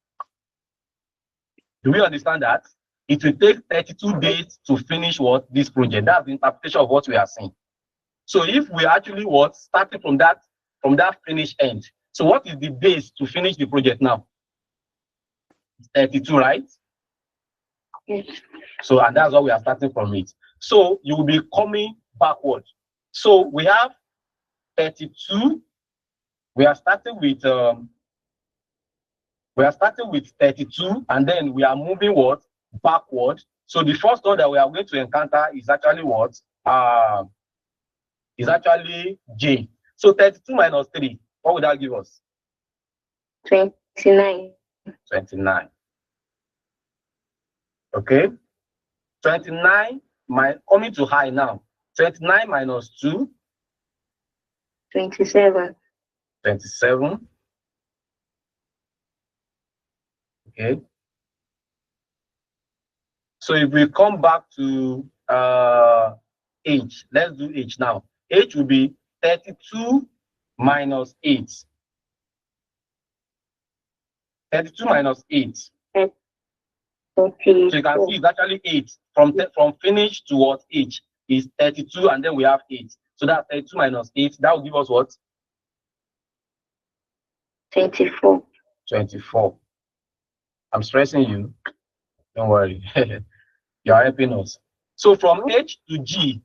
Do we understand that? It will take 32 days to finish this project. That's the interpretation of what we are saying. So if we actually starting from that finish end. So what is the base to finish the project now? 32, right? Yes. So, and that's what we are starting from it. So you will be coming backward. So we have 32. We are starting with 32, and then we are moving backward. So the first one that we are going to encounter is actually is actually J. So 32 minus 3, what would that give us? 29. 29. Okay. 29 coming to high now. 29 minus 2. 27. 27. Okay. So if we come back to H, let's do H now. H will be 32 minus 8. 32 minus 8. Okay. So you can see it's actually 8. From finish to H is 32, and then we have 8. So that's 32 minus 8. That will give us what? 24. 24. I'm stressing you. Don't worry. You are helping us. So from H to G,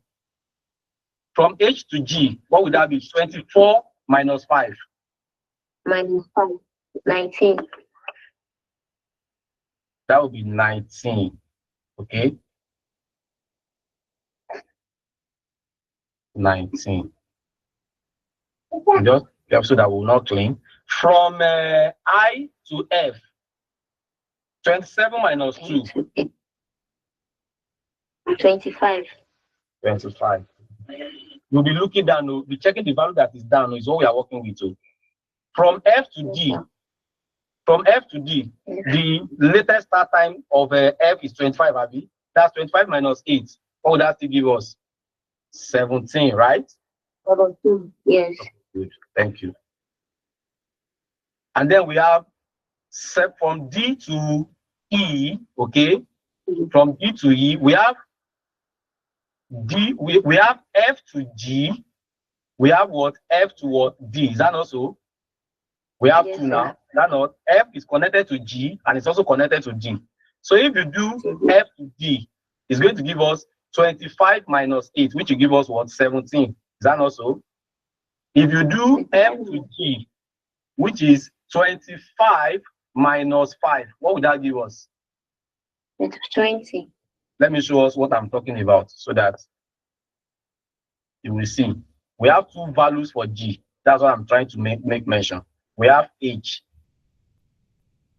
what would that be? 24 minus 5. Minus 5. 19. That would be 19. Okay. 19. Just so that we will not clean. From I to F, 27 minus 2. 25. 25. We'll be looking down, we'll be checking the value that is down, is what we are working with. So from F to D, the latest start time of F is 25, Abby. That's 25 minus 8. What would that still give us? 17, right? 17, yes. Good, thank you. And then we have set from D to E, okay? From D to E, we have D, we have F to G, we have what? F to what? D. Is that also? We have Yes, two now. That not F is connected to G and it's also connected to D. So if you do F to D, it's going to give us 25 minus 8, which will give us what? 17. Is that also? If you do F to G, which is 25 minus 5, what would that give us? It's 20. Let me show us what I'm talking about so that you will see. We have two values for G. That's what I'm trying to make mention. We have H.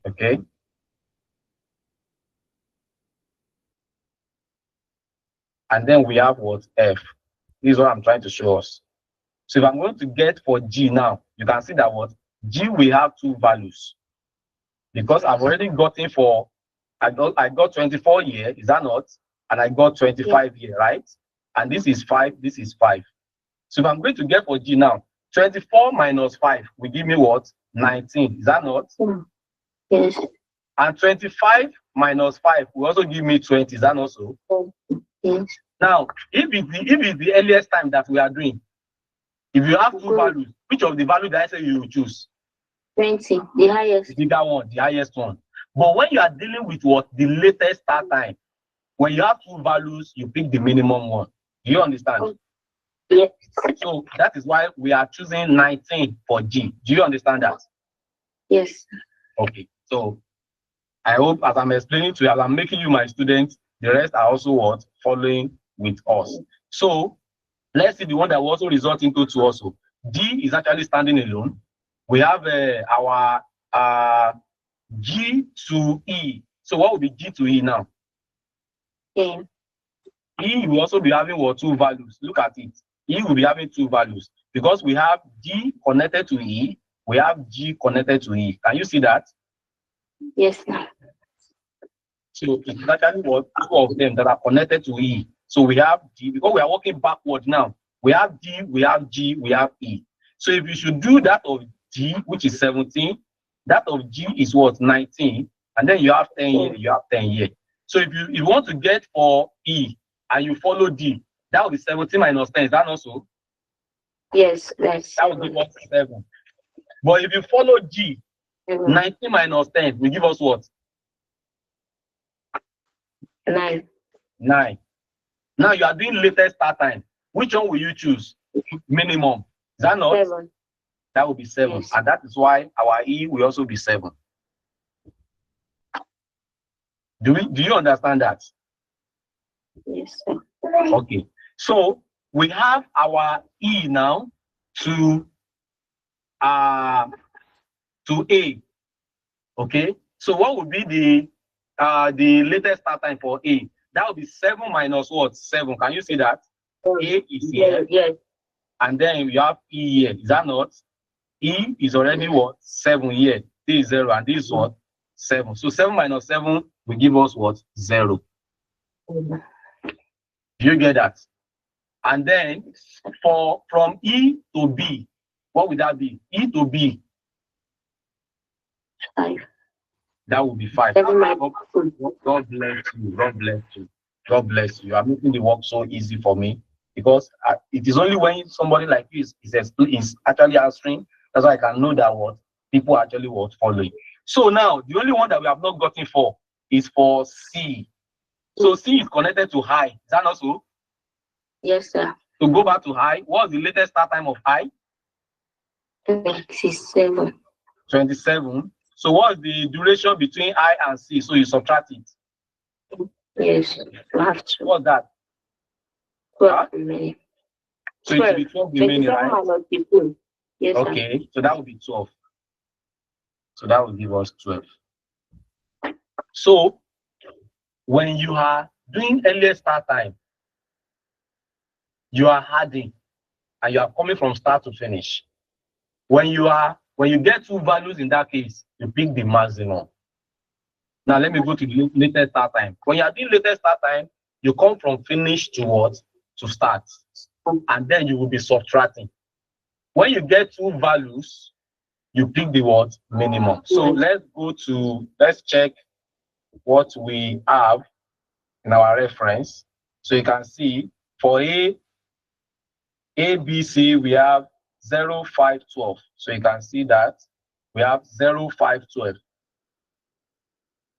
Okay. And then we have what? F. This is what I'm trying to show us. So if I'm going to get for G now, you can see that what? G, we have two values. Because I've already gotten for, I got 24 here, is that not? And I got 25 here, right? And this is 5, this is 5. So if I'm going to get for G now, 24 minus 5 will give me what? 19. Is that not? Yes. And 25 minus 5 will also give me 20. Is that not so? Yes. Now, if it's the earliest time that we are doing, if you have two values, which of the value that I say you will choose? 20, the highest. The bigger one, the highest one. But when you are dealing with what? The latest start time, when you have two values, you pick the minimum one. Do you understand? Yes. So that is why we are choosing 19 for G. Do you understand that? Yes. Okay. So I hope as I'm explaining to you, as I'm making you my students, the rest are also what? Following with us. So let's see the one that will also result into 2 also. D is actually standing alone. We have our G to E. So what will be G to E now? Yeah. E will also be having what? 2 values. Look at it. E will be having 2 values because we have D connected to E. We have G connected to E. Can you see that? Yes. So it's actually what? 2 of them that are connected to E. So we have D, because we are working backward now. We have D, we have G, we have E. So if you should do that of D, which is 17, that of G is what? 19. And then you have 10 here, you have 10 here. So if you want to get for E and you follow D, that will be 17 minus 10. Is that not so? Yes, that's that will give us 7. But if you follow G, 19 minus 10 will give us what? 9. 9. Now you are doing latest start time. Which one will you choose? Minimum. Is that not? 7. That will be 7. Yes. And that is why our E will also be 7. Do you understand that? Yes, sir. Okay. So we have our E now to A. Okay. So what would be the latest start time for A? That would be 7 minus what? 7. Can you see that? A is here. Yes. And then you have E here. Is that not? E is already what? 7 here. This is 0 and this is what? 7. So 7 minus 7 will give us what? 0. Do you get that? And then from E to B, what would that be? E to B. 5. That would be 5. 7 minus God bless you. God bless you. God bless you. You are making the work so easy for me because it is only when somebody like you is actually answering, that's why I can know that what people actually what following. So now the only one that we have not gotten for is for C. So C is connected to high. Is that not so? Yes, sir. To go back to high, what's the latest start time of high? 27. 27. So what's the duration between I and C? So you subtract it. Yes, you have to. What's that? 12 remaining. So it will be 12 remaining, right? Minus 15. Yes, Okay, so that will be 12. So that will give us 12. So when you are doing earlier start time, you are adding and you are coming from start to finish. When you get two values in that case, you pick the maximum. Now let me go to the latest start time. When you are doing latest start time, you come from finish to what? To start. And then you will be subtracting. When you get two values, you pick the what? Minimum. So let's check what we have in our reference. So you can see for A, B, C, we have 0, 5, 12. So you can see that we have 0, 5, 12.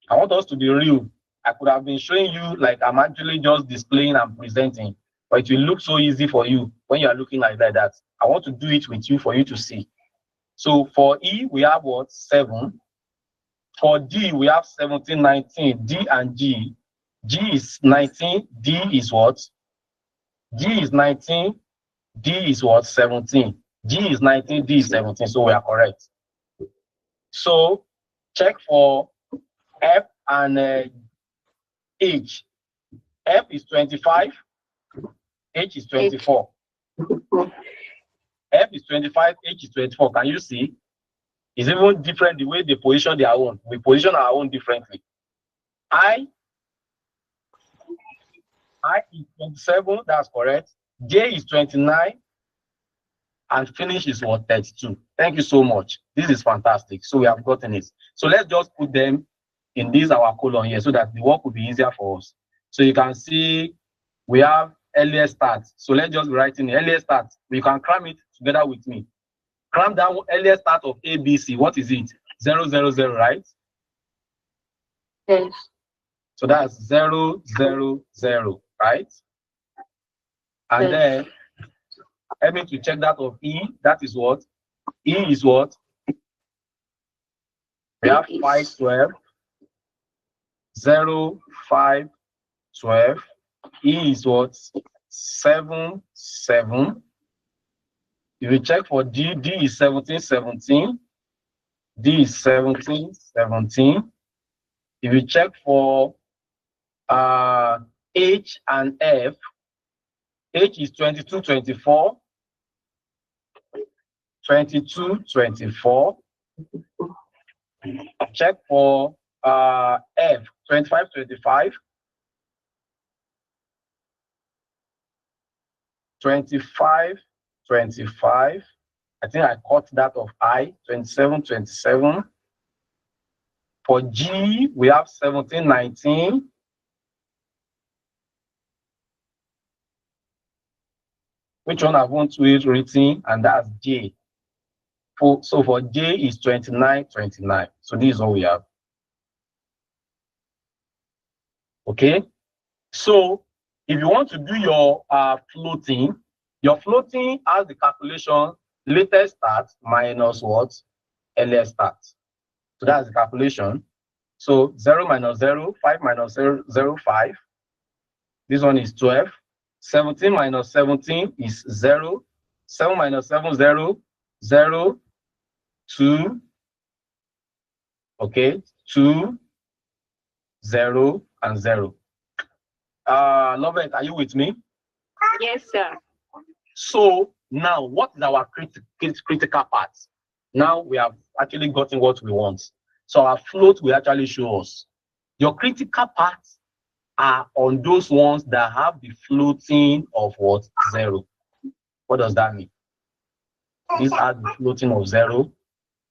I want us to be real. I could have been showing you like I'm actually just displaying and presenting, but it will look so easy for you when you are looking like that. I want to do it with you for you to see. So for E, we have what? 7. For D, we have 17, 19. D and G. G is 19. D is what? G is 19. D is what? 17. G is 19. D is 17. So we are correct. So check for F and H. F is 25. H is 24. F is 25. H is 24. Can you see? It's even different the way they position their own. We position our own differently. I is 27. That's correct. J is 29. And finish is what? 32. Thank you so much. This is fantastic. So we have gotten it. So let's just put them in this our column here so that the work will be easier for us. So you can see we have earlier start. So let's just write in earlier start. You can cram it together with me. Cram down earlier start of ABC. What is it? 0, 0, 0, right? Yes. So that's 0, 0, 0, right? And then let me to check that of E. That is what? E is what? We have 5, 12. 0, 5, 12. E is what? 7, 7. If you check for D, D is 17, 17. D is 17, 17. If you check for H and F, H is 22, 24. 22, 24. Check for F, 25, 25. 25, 25. I think I caught that of I, 27, 27. For G, we have 17, 19. Which one I want to read written? And that's J. So for J is 29, 29. So this is all we have. Okay. So if you want to do your floating has the calculation latest start minus what? Earlier start. So that's the calculation. So 0 minus 0, 5 minus 0, 0, 5. This one is 12. 17 minus 17 is 0. 7 minus 7, 0. 0, 2. Okay, 2, 0, and 0. Lovett, are you with me? Yes, sir. So now, what is our critical part? Now we have actually gotten what we want. So our float will actually show us. Your critical parts are on those ones that have the floating of what? 0. What does that mean? These are the floating of 0,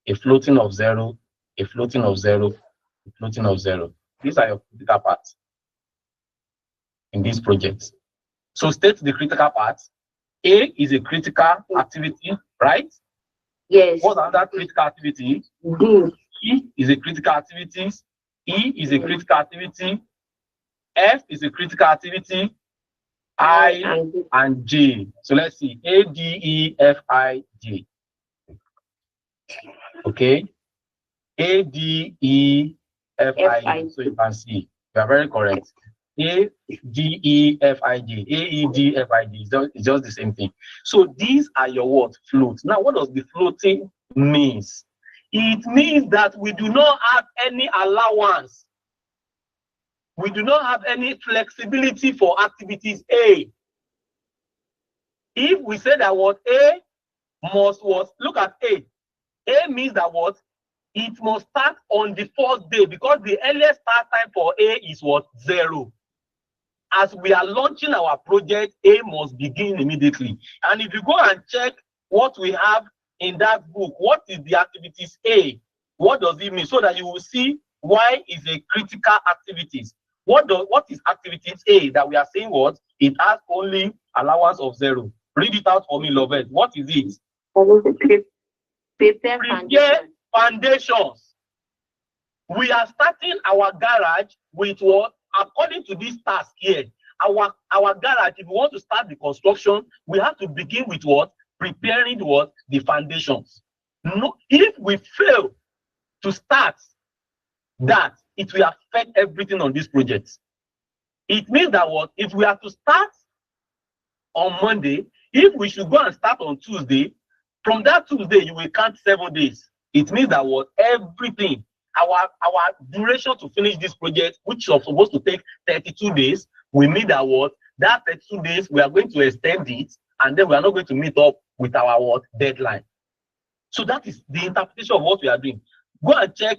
a floating of 0, a floating of 0, a floating of 0. These are your critical parts in these projects. So state the critical parts. A is a critical activity, right? Yes. What's another critical activity? D. E is a critical activity. E is a critical activity. F is a critical activity. I and J. So let's see. A, D, E, F, I, J. Okay. A, D, E, F, I, J. So you can see. You are very correct. A, D, E, F, I, J. A, E, D, F, I, J. It's just the same thing. So these are your what? Floats. Now, what does the floating means? It means that we do not have any allowance. We do not have any flexibility for activities A. If we say that what A must was, look at A. A means that what? It must start on the first day, because the earliest start time for A is what? 0. As we are launching our project, A must begin immediately. And if you go and check what we have in that book, what is the activities A? What does it mean? So that you will see why is a critical activities. What is activities A that we are saying what? It has only allowance of 0. Read it out for me, Lovett. What is it? Prepare foundations. We are starting our garage with what? According to this task here, our garage, if we want to start the construction, we have to begin with what? Preparing what? The foundations. No, if we fail to start that, it will affect everything on this project. It means that what? If we have to start on Monday, if we should go and start on Tuesday, from that Tuesday, you will count 7 days. It means that what? Everything, our duration to finish this project, which was supposed to take 32 days, we mean that what? That 32 days, we are going to extend it, and then we are not going to meet up with our what? Deadline. So that is the interpretation of what we are doing. Go and check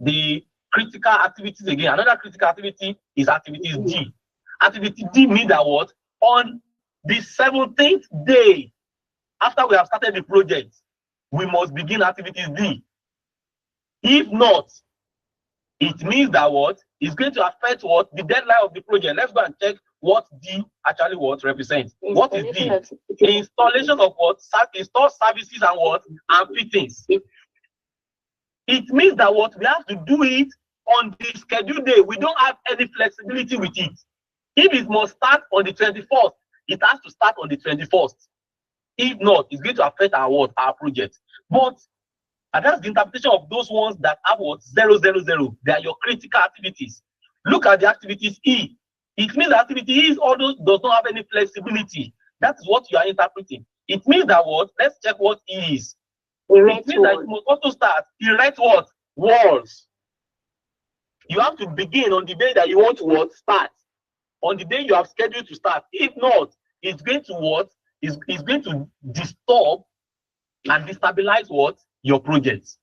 the critical activities again. Another critical activity is activities D. Activity D means that what? On the 17th day after we have started the project, we must begin activities D. If not, it means that what? It's going to affect what? The deadline of the project. Let's go and check what D actually what represents. What is D? Installation of what? Install services and what? And fittings. It means that what? We have to do it on the scheduled day. We don't have any flexibility with it. If it must start on the 21st, it has to start on the 21st. If not, it's going to affect our what? Our project. But and that's the interpretation of those ones that have what? 000. They are your critical activities. Look at the activities E. It means the activity E is although does not have any flexibility. That is what you are interpreting. It means that what? Let's check what E is. It means that you must also start. Erect what? Walls. You have to begin on the day that you want to what? Start. On the day you have scheduled to start. If not, it's going to what? It's going to disturb and destabilize what? Your projects.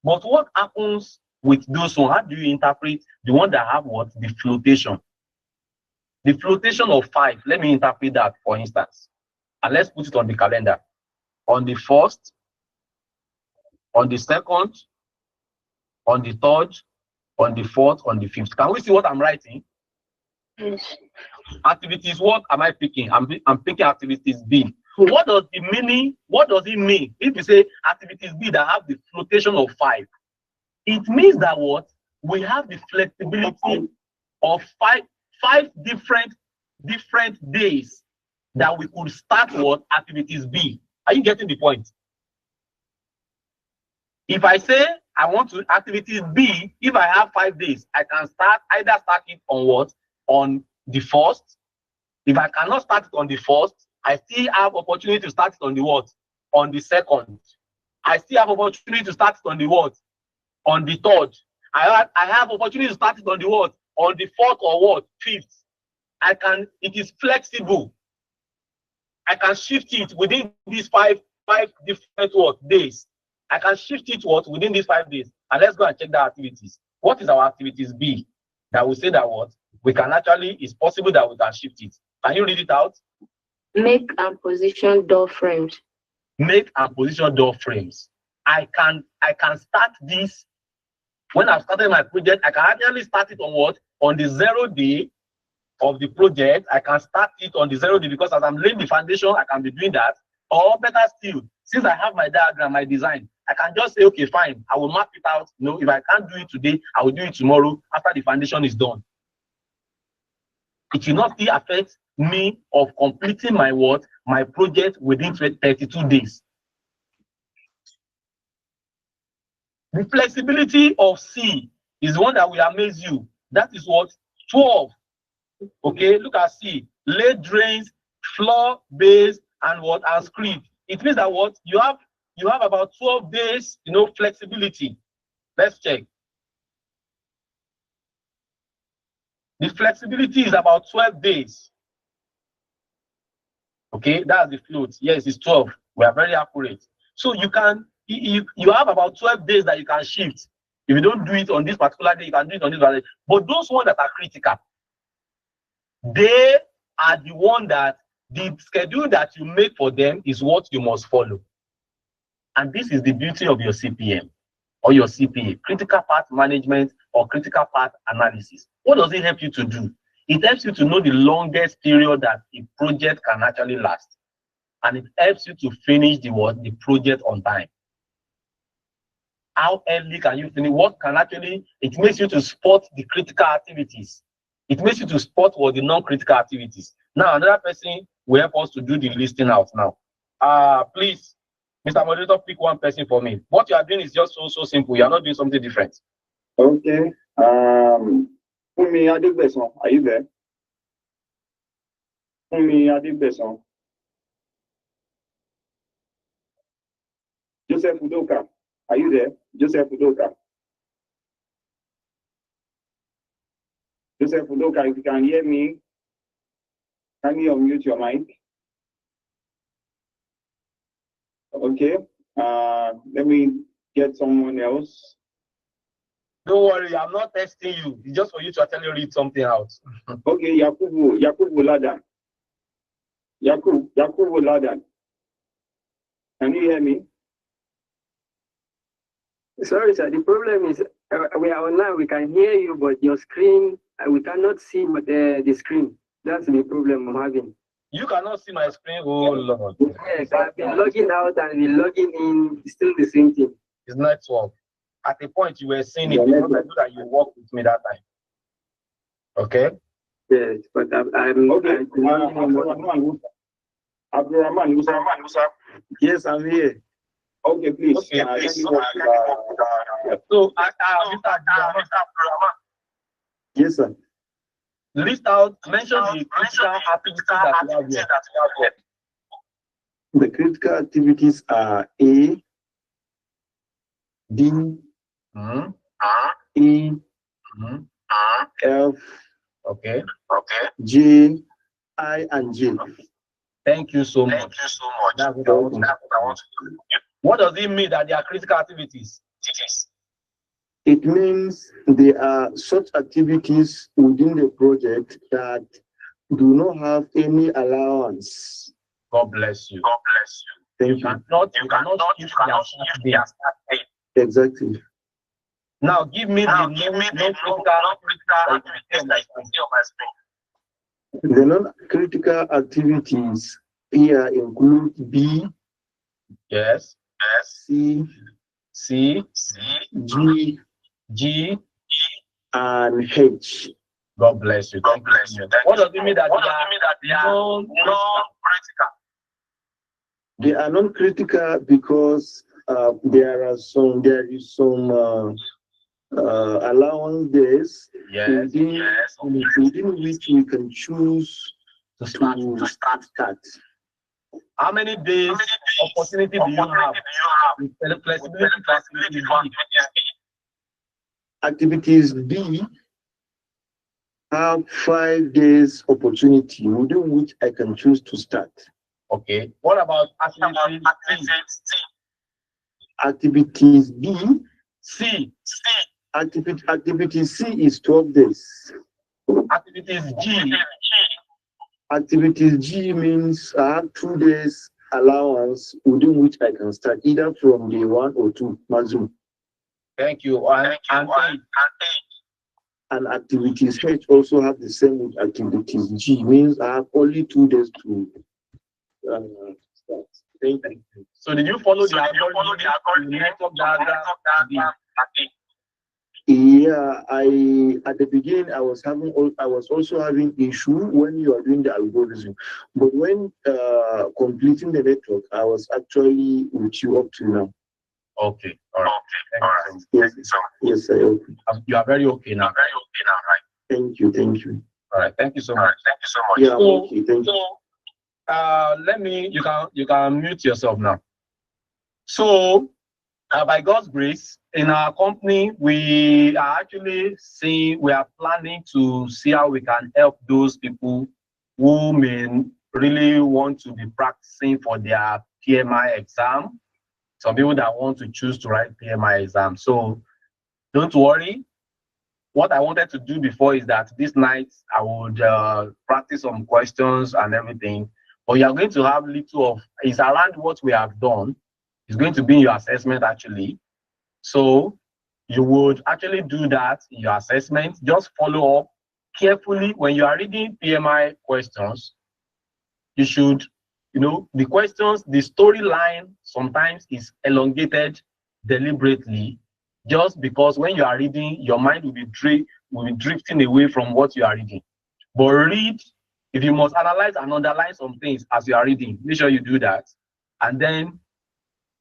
But what happens with those ones? How do you interpret the one that have what? The flotation. The flotation of 5. Let me interpret that, for instance. And let's put it on the calendar. On the 1st, on the 2nd, on the 3rd, on the 4th, on the 5th. Can we see what I'm writing? Yes. Activities, what am I picking? I'm picking activities B. What does it mean? What does it mean if you say activities B that have the flotation of 5? It means that what? We have the flexibility of five different days that we could start what? Activities B. Are you getting the point? If I say I want to activities B, if I have 5 days, I can either start it on what? On the 1st. If I cannot start it on the 1st, I still have opportunity to start it on the what? On the 2nd. I still have opportunity to start it on the what? On the 3rd. I have opportunity to start it on the what? On the 4th or what? 5th. It is flexible. I can shift it within these five different what? Days. I can shift it what? Within these 5 days. And let's go and check the activities. What is our activities B? That we say that what? We can actually, it's possible that we can shift it. Can you read it out? Make and position door frames. Make and position door frames. I can start this. When I've started my project, I can actually start it on what? On the 0 day of the project. I can start it on the 0 day because as I'm laying the foundation, I can be doing that. Or better still, since I have my diagram, my design, I can just say, okay, fine, I will map it out. If I can't do it today, I will do it tomorrow after the foundation is done. It will not still affect me of completing my what? My project within 32 days. The flexibility of C is one that will amaze you. That is what? 12. Okay, look at C. Lay drains, floor, base, and what? And screed. It means that what? You have you have about 12 days, flexibility. Let's check. The flexibility is about 12 days. Okay, that's the float. Yes, it's 12. We are very accurate. So you have about 12 days that you can shift. If you don't do it on this particular day, you can do it on this particular day. But those ones that are critical, they are the one that the schedule that you make for them is what you must follow. And this is the beauty of your CPM or your CPA, critical path management or critical path analysis. What does it help you to do? It helps you to know the longest period that a project can actually last. And it helps you to finish the project on time. How early can you finish? It makes you to spot the critical activities. It makes you to spot what the non-critical activities. Now, another person will help us to do the listing out now. Please, Mr. Moderator, pick one person for me. What you are doing is just so simple. You are not doing something different. Okay. Fumi Adebeson, are you there? Fumi Adebeson. Joseph Udoka, are you there? Joseph Udoka. Joseph Udoka, if you can hear me, can you unmute your mic? Okay. Let me get someone else. Don't worry, I'm not testing you. It's just for you to actually read something out. Okay, Yakubu Ladan. Yakubu Ladan. Can you hear me? Sorry, sir. The problem is we are online. We can hear you, but your screen, we cannot see the screen. That's the problem I'm having. You cannot see my screen? Oh, Lord. Yes, I've been logging out and been logging in. Still the same thing. It's network. At a point, you were saying it because I knew that you worked with me that time. Okay? Yes, but I'm okay. Abdurrahman Musa. Yes, I'm here. Okay, please. Okay, please. So, Mr. Abdurrahman. Yes, sir. List out, mention the critical activities that you have here. The critical activities are A, D, E, F, okay, G, I, and J. Thank you so much. That's what I want to do. What does it mean that they are critical activities? It means there are such activities within the project that do not have any allowance. God bless you. Thank you. You cannot use their start date. Exactly. Now give me the non-critical activities that you see on my screen. The non-critical activities here include B, yes, C, G, and H. God bless you. Thank you. What does it mean that they are non-critical? They are non-critical because there is some allowance days within which we can choose to start. How many days opportunity do you have? Flexibility activities B have 5 days opportunity within which I can choose to start. Okay. What about activities C? Activities B, C. Activity C is 12 days. Activities G. Activities G means I have 2 days allowance within which I can start either from day 1 or 2 maximum. Thank you. And activities H also have the same with activities G, means I have only 2 days to start. Thank you. So did you follow the network diagram? Yeah, at the beginning I was also having issue when you are doing the algorithm, but when completing the network, I was actually with you up to now. Okay, all right. Yes, I hope. You are very okay now. Right? Thank you. All right, thank you so much. Yeah, okay, thank you. You can mute yourself now. So by God's grace, in our company, we are actually we are planning to see how we can help those people who may really want to be practicing for their PMI exam. Some people that want to choose to write PMI exam. So don't worry. What I wanted to do before is that this night I would practice some questions and everything. But you are going to have little of, it's around what we have done. It's going to be in your assessment actually. So you would actually do that in your assessment. Just follow up carefully when you are reading PMI questions. You should, the questions, the storyline sometimes is elongated deliberately, just because when you are reading, your mind will be drifting away from what you are reading. But read, if you must analyze and underline some things as you are reading, make sure you do that. And then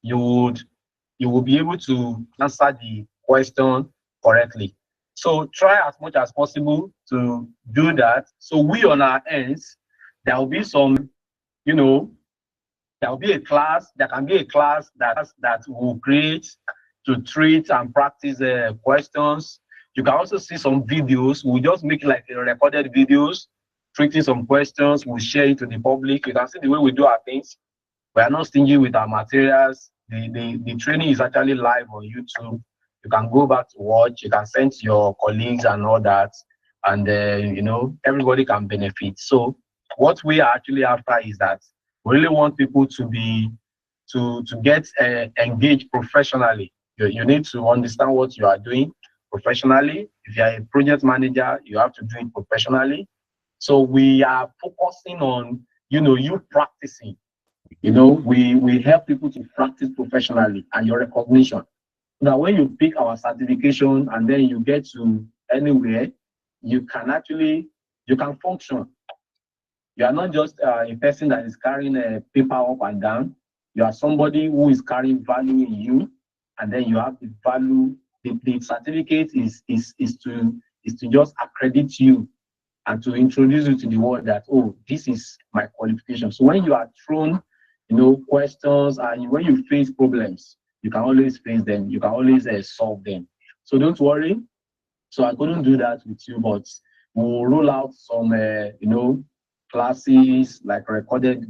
you will be able to answer the question correctly. So try as much as possible to do that. So we on our ends, there will be some, there will be a class, there can be a class that will create to treat and practice questions. You can also see some videos. We'll just make like a recorded videos, treating some questions. We'll share it to the public. You can see the way we do our things. We are not stingy with our materials. The training is actually live on YouTube. You can go back to watch. You can send to your colleagues and all that. And everybody can benefit. So what we are actually after is that we really want people to get engaged professionally. You need to understand what you are doing professionally. If you are a project manager, you have to do it professionally. So we are focusing on, you practicing. We help people to practice professionally and your recognition. Now, when you pick our certification and then you get to anywhere, you can function. You are not just a person that is carrying a paper up and down. You are somebody who is carrying value in you, and then you have the value. The certificate is to just accredit you and to introduce you to the world that, oh, this is my qualification. So when you are thrown, questions, and when you face problems, you can always face them. You can always solve them. So don't worry. So I couldn't do that with you, but we'll roll out some, classes like recorded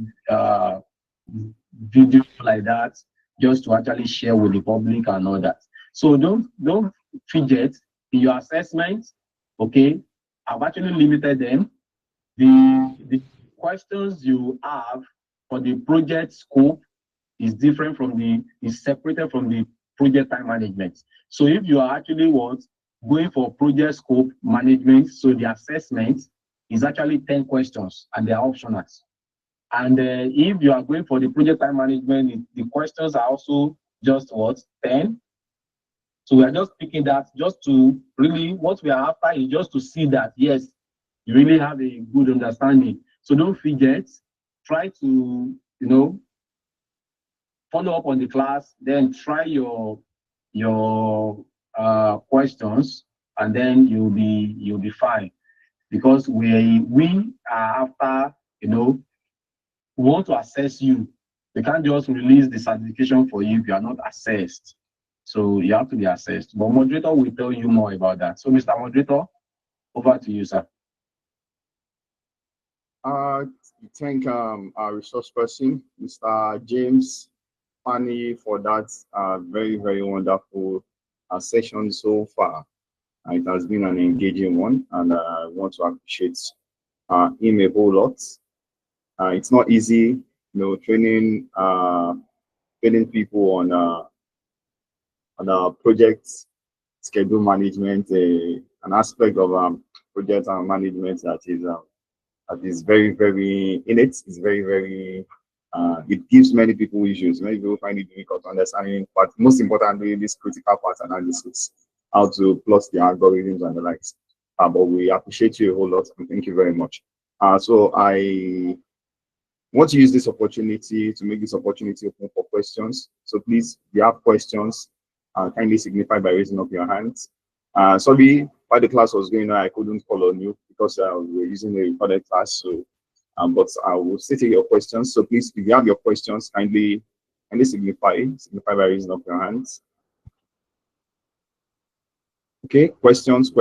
videos like that, just to actually share with the public and all that. So don't fidget in your assessment. Okay, I've actually limited them. The questions you have for the project scope is different is separated from the project time management. So if you are actually going for project scope management, so the assessment is actually 10 questions and they are optional. And if you are going for the project time management, the questions are also just 10. So we are just picking that just to really, what we are after is just to see that, yes, you really have a good understanding. So don't forget, try to, follow up on the class, then try your questions, and then you'll be fine. Because we are after, we want to assess you. We can't just release the certification for you if you are not assessed. So you have to be assessed. But moderator will tell you more about that. So Mr. Moderator, over to you, sir. Thank our resource person, Mr. James Fanny, for that very, very wonderful session so far. It has been an engaging one, and I want to appreciate him a whole lot. It's not easy, training people on project schedule management, an aspect of project management that is very, very innate. It's very, very. It gives many people issues. Many people find it difficult understanding, but most importantly, this critical part analysis, how to plot the algorithms and the likes. But we appreciate you a whole lot, and thank you very much. So I want to use this opportunity to make this opportunity open for questions. So please, if you have questions, kindly signify by raising up your hands. Sorry, while the class was going on, I couldn't call on you because we were using a recorded class. So, but I will still take your questions. So please, if you have your questions, kindly Kindly signify by raising up your hands. Okay, questions.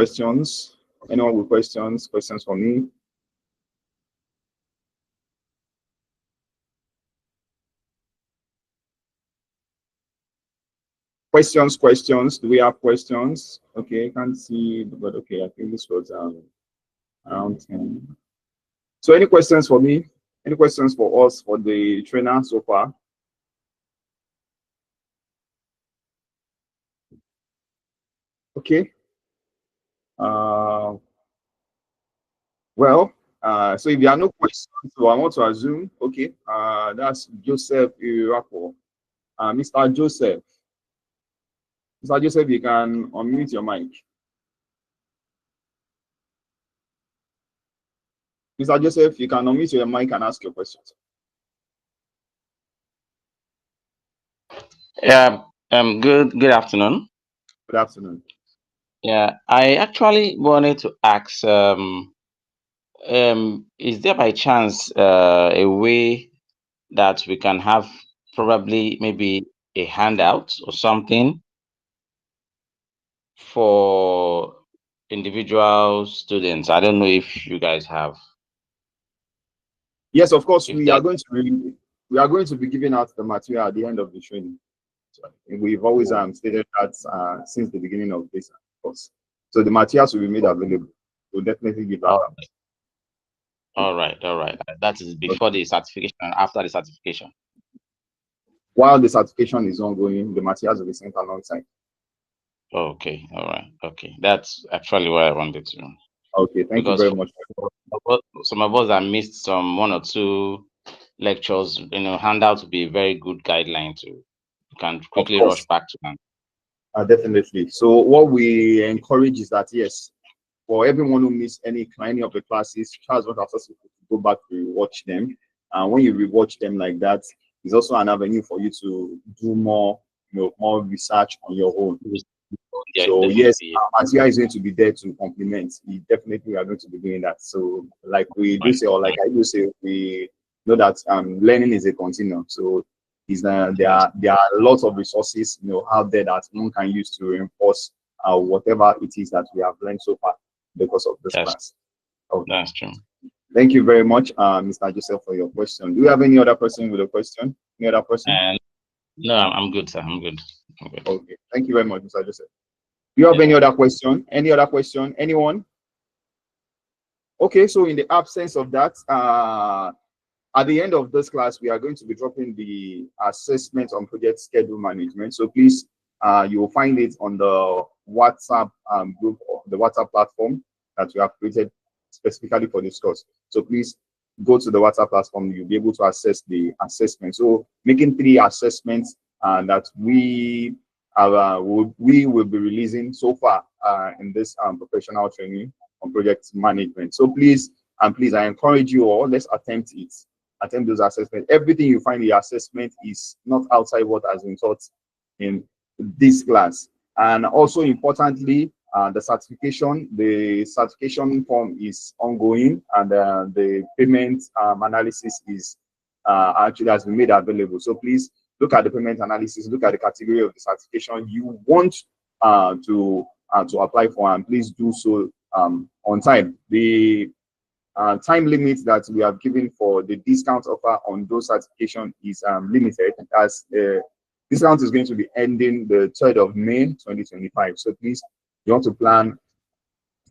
Anyone with questions for me? Questions. Do we have questions? Okay, can't see, but okay, I think this was around 10. So any questions for me? Any questions for us, for the trainer so far? Okay. Well, so if there are no questions, so I want to assume, okay, that's Joseph Irapo. Mr. Joseph. Mr. Joseph, you can unmute your mic. Mr. Joseph, you can unmute your mic and ask your questions. Yeah, good afternoon. Good afternoon. Yeah, I actually wanted to ask, is there by chance a way that we can have probably maybe a handout or something for individual students? I don't know if you guys have. Yes, of course, If we are going to be giving out the material at the end of the training. So we've always stated that since the beginning of this course. So the materials will be made available. We'll definitely give that out. All right. That is before the certification and after the certification. While the certification is ongoing, the materials will be sent alongside. Okay, all right, okay. That's actually what I wanted to know. Okay, thank you very much. Some of us have missed some 1 or 2 lectures, handout would be a very good guideline to you can quickly rush back to them. Definitely. So what we encourage is that, yes, for everyone who missed any of the classes, try as much as possible to go back to watch them. And when you rewatch them like that, it's also an avenue for you to do more research on your own. Yeah, so definitely. Yes, material is going to be there to complement. We definitely are going to be doing that. So like we do say, or like I do say, we know that learning is a continuum. So there are lots of resources out there that one can use to reinforce whatever it is that we have learned so far because of this class. Okay. That's true. Thank you very much, Mr. Joseph, for your question. Do you have any other person with a question? Any other person? No, I'm good, sir. I'm good. Okay. Thank you very much, Mr. Joseph. Do you have any other question? Any other question? Anyone? Okay, so in the absence of that, at the end of this class, we are going to be dropping the assessment on project schedule management. So please, you will find it on the WhatsApp group, or the WhatsApp platform that we have created specifically for this course. So please go to the WhatsApp platform. You'll be able to access the assessment. So making 3 assessments that we will be releasing so far in this professional training on project management. So please, I encourage you all, let's attempt it. Attempt those assessments. Everything you find in the assessment is not outside what has been taught in this class. And also importantly, the certification form is ongoing, and the payment analysis is actually has been made available. So please look at the payment analysis, look at the category of the certification you want to apply for, and please do so on time. The time limit that we have given for the discount offer on those certification is limited, as discount is going to be ending the 3rd of May 2025. So please, you want to plan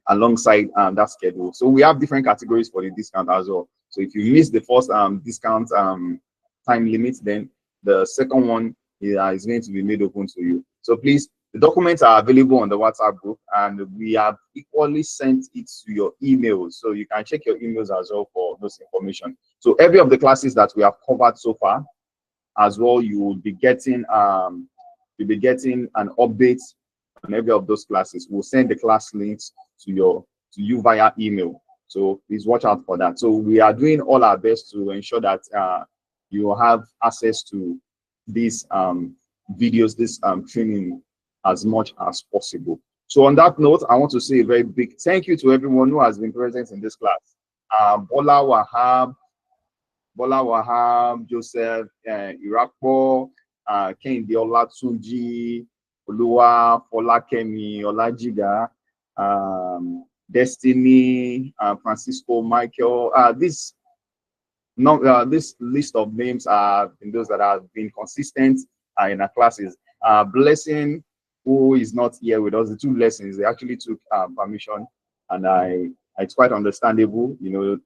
alongside that schedule. So we have different categories for the discount as well. So if you miss the first discount time limit, then the second one is going to be made open to you. So please, the documents are available on the WhatsApp group, and we have equally sent it to your emails. So you can check your emails as well for those information. So every of the classes that we have covered so far as well, you will be getting an update on every of those classes. We'll send the class links to you via email. So please watch out for that. So we are doing all our best to ensure that you have access to these videos, this training as much as possible. So on that note, I want to say a very big thank you to everyone who has been present in this class. Bola Wahab, Joseph, Irakpo, Kehinde Olatunji, Oluwa Folakemi Olajiga, Destiny, Francisco Michael. This list of names are those that have been consistent in our classes. Blessing, who is not here with us, the two lessons, they actually took permission, and it's quite understandable, you know,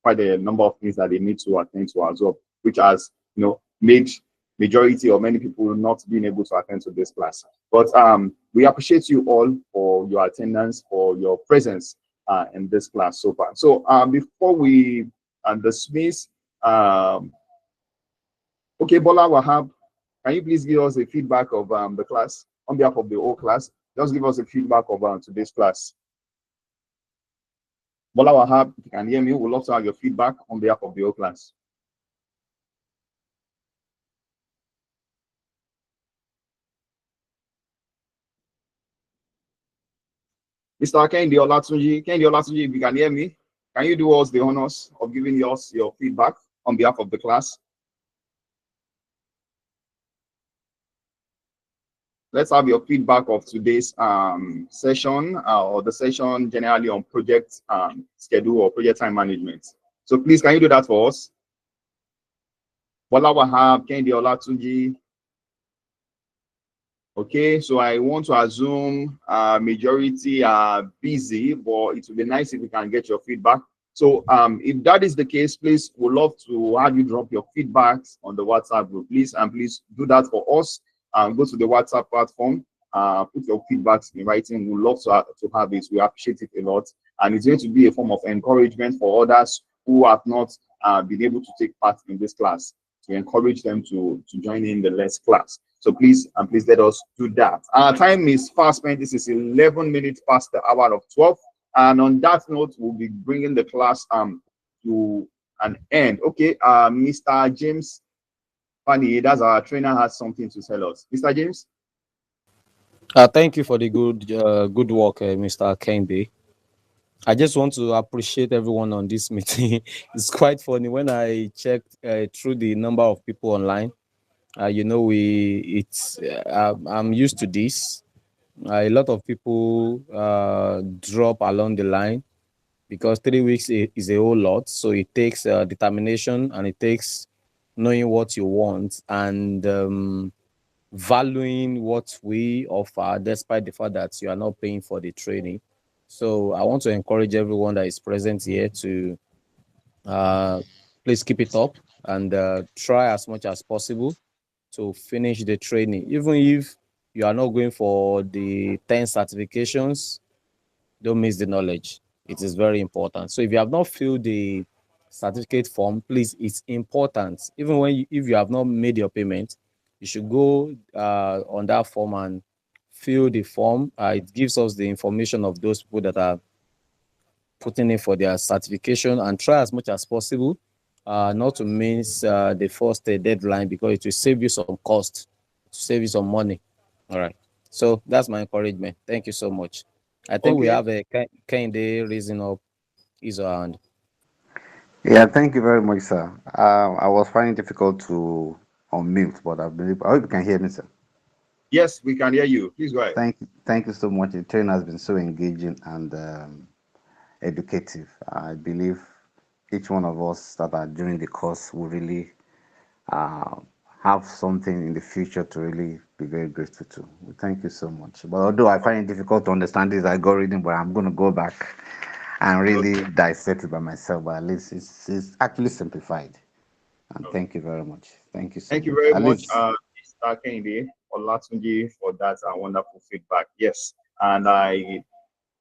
quite a number of things that they need to attend to as well, which has, you know, made majority or many people not being able to attend to this class. But we appreciate you all for your attendance, for your presence in this class so far. So before we dismiss, okay, Bola Wahab, can you please give us a feedback of the class on behalf of the whole class? Just give us a feedback of today's class. Bola Wahab, if you can hear me, we'd love to have your feedback on behalf of the whole class. Mr. Kehinde Olatunji, if you can hear me, can you do us the honors of giving us your feedback on behalf of the class? Let's have your feedback of today's session or the session generally on project schedule or project time management. So please, can you do that for us? Bola Wahab, Kehinde Olatunji. Okay, so I want to assume majority are busy, but it would be nice if we can get your feedback. So if that is the case, please, we'd love to have you drop your feedbacks on the WhatsApp group, please, and please do that for us. Go to the WhatsApp platform, put your feedbacks in writing. We'd love to have it. We appreciate it a lot, and it's going to be a form of encouragement for others who have not been able to take part in this class, to encourage them to join in the next class. So please let us do that. Our time is fast spent. This is 11 minutes past the hour of 12. And on that note, we'll be bringing the class to an end. Okay, Mr. James Fanny, that's our trainer, has something to tell us. Mr. James? Thank you for the good work, Mr. Kehinde. I just want to appreciate everyone on this meeting. It's quite funny when I checked through the number of people online. You know, I'm used to this. A lot of people drop along the line because 3 weeks is a whole lot. So it takes determination, and it takes knowing what you want and valuing what we offer, despite the fact that you are not paying for the training. So I want to encourage everyone that is present here to please keep it up and try as much as possible to finish the training. Even if you are not going for the 10 certifications, don't miss the knowledge. It is very important. So if you have not filled the certificate form, please, it's important. Even when if you have not made your payment, you should go on that form and fill the form. It gives us the information of those people that are putting in for their certification, and try as much as possible not to miss the first deadline, because it will save you some cost, save you some money. All right. So that's my encouragement. Thank you so much. I think we have a Kehinde raising up his hand. Yeah, thank you very much, sir. I was finding it difficult to unmute, but I hope you can hear me, sir. Yes, we can hear you. Please go ahead. Thank you so much. The training has been so engaging and educative. I believe each one of us that are during the course will really have something in the future to really be very grateful to. Thank you so much. But although I find it difficult to understand this algorithm, but I'm going to go back and really dissect it by myself. But at least it's actually simplified. And thank you very much. Thank you so much. Thank you very much, Mr. Kehinde Olatunji, for that wonderful feedback. Yes, and I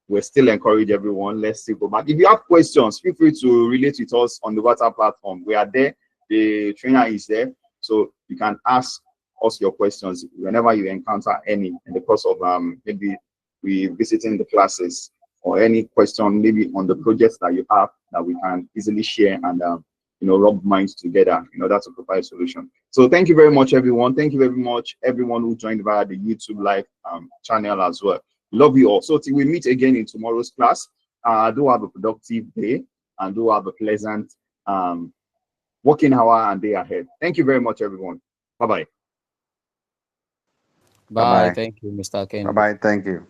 will still encourage everyone. Let's still go back. If you have questions, feel free to relate with us on the WhatsApp platform. We are there. The trainer is there, so you can ask us your questions whenever you encounter any in the course of maybe we visiting the classes, or any question maybe on the projects that you have that we can easily share and rub minds together in order to provide a solution. So thank you very much, everyone. Thank you very much, everyone who joined via the YouTube live channel as well. Love you all. So till we meet again in tomorrow's class, do have a productive day and do have a pleasant working hour and day ahead. Thank you very much, everyone. Bye-bye. Bye. Bye-bye. Thank you, Mr. Ken. Bye-bye. Thank you.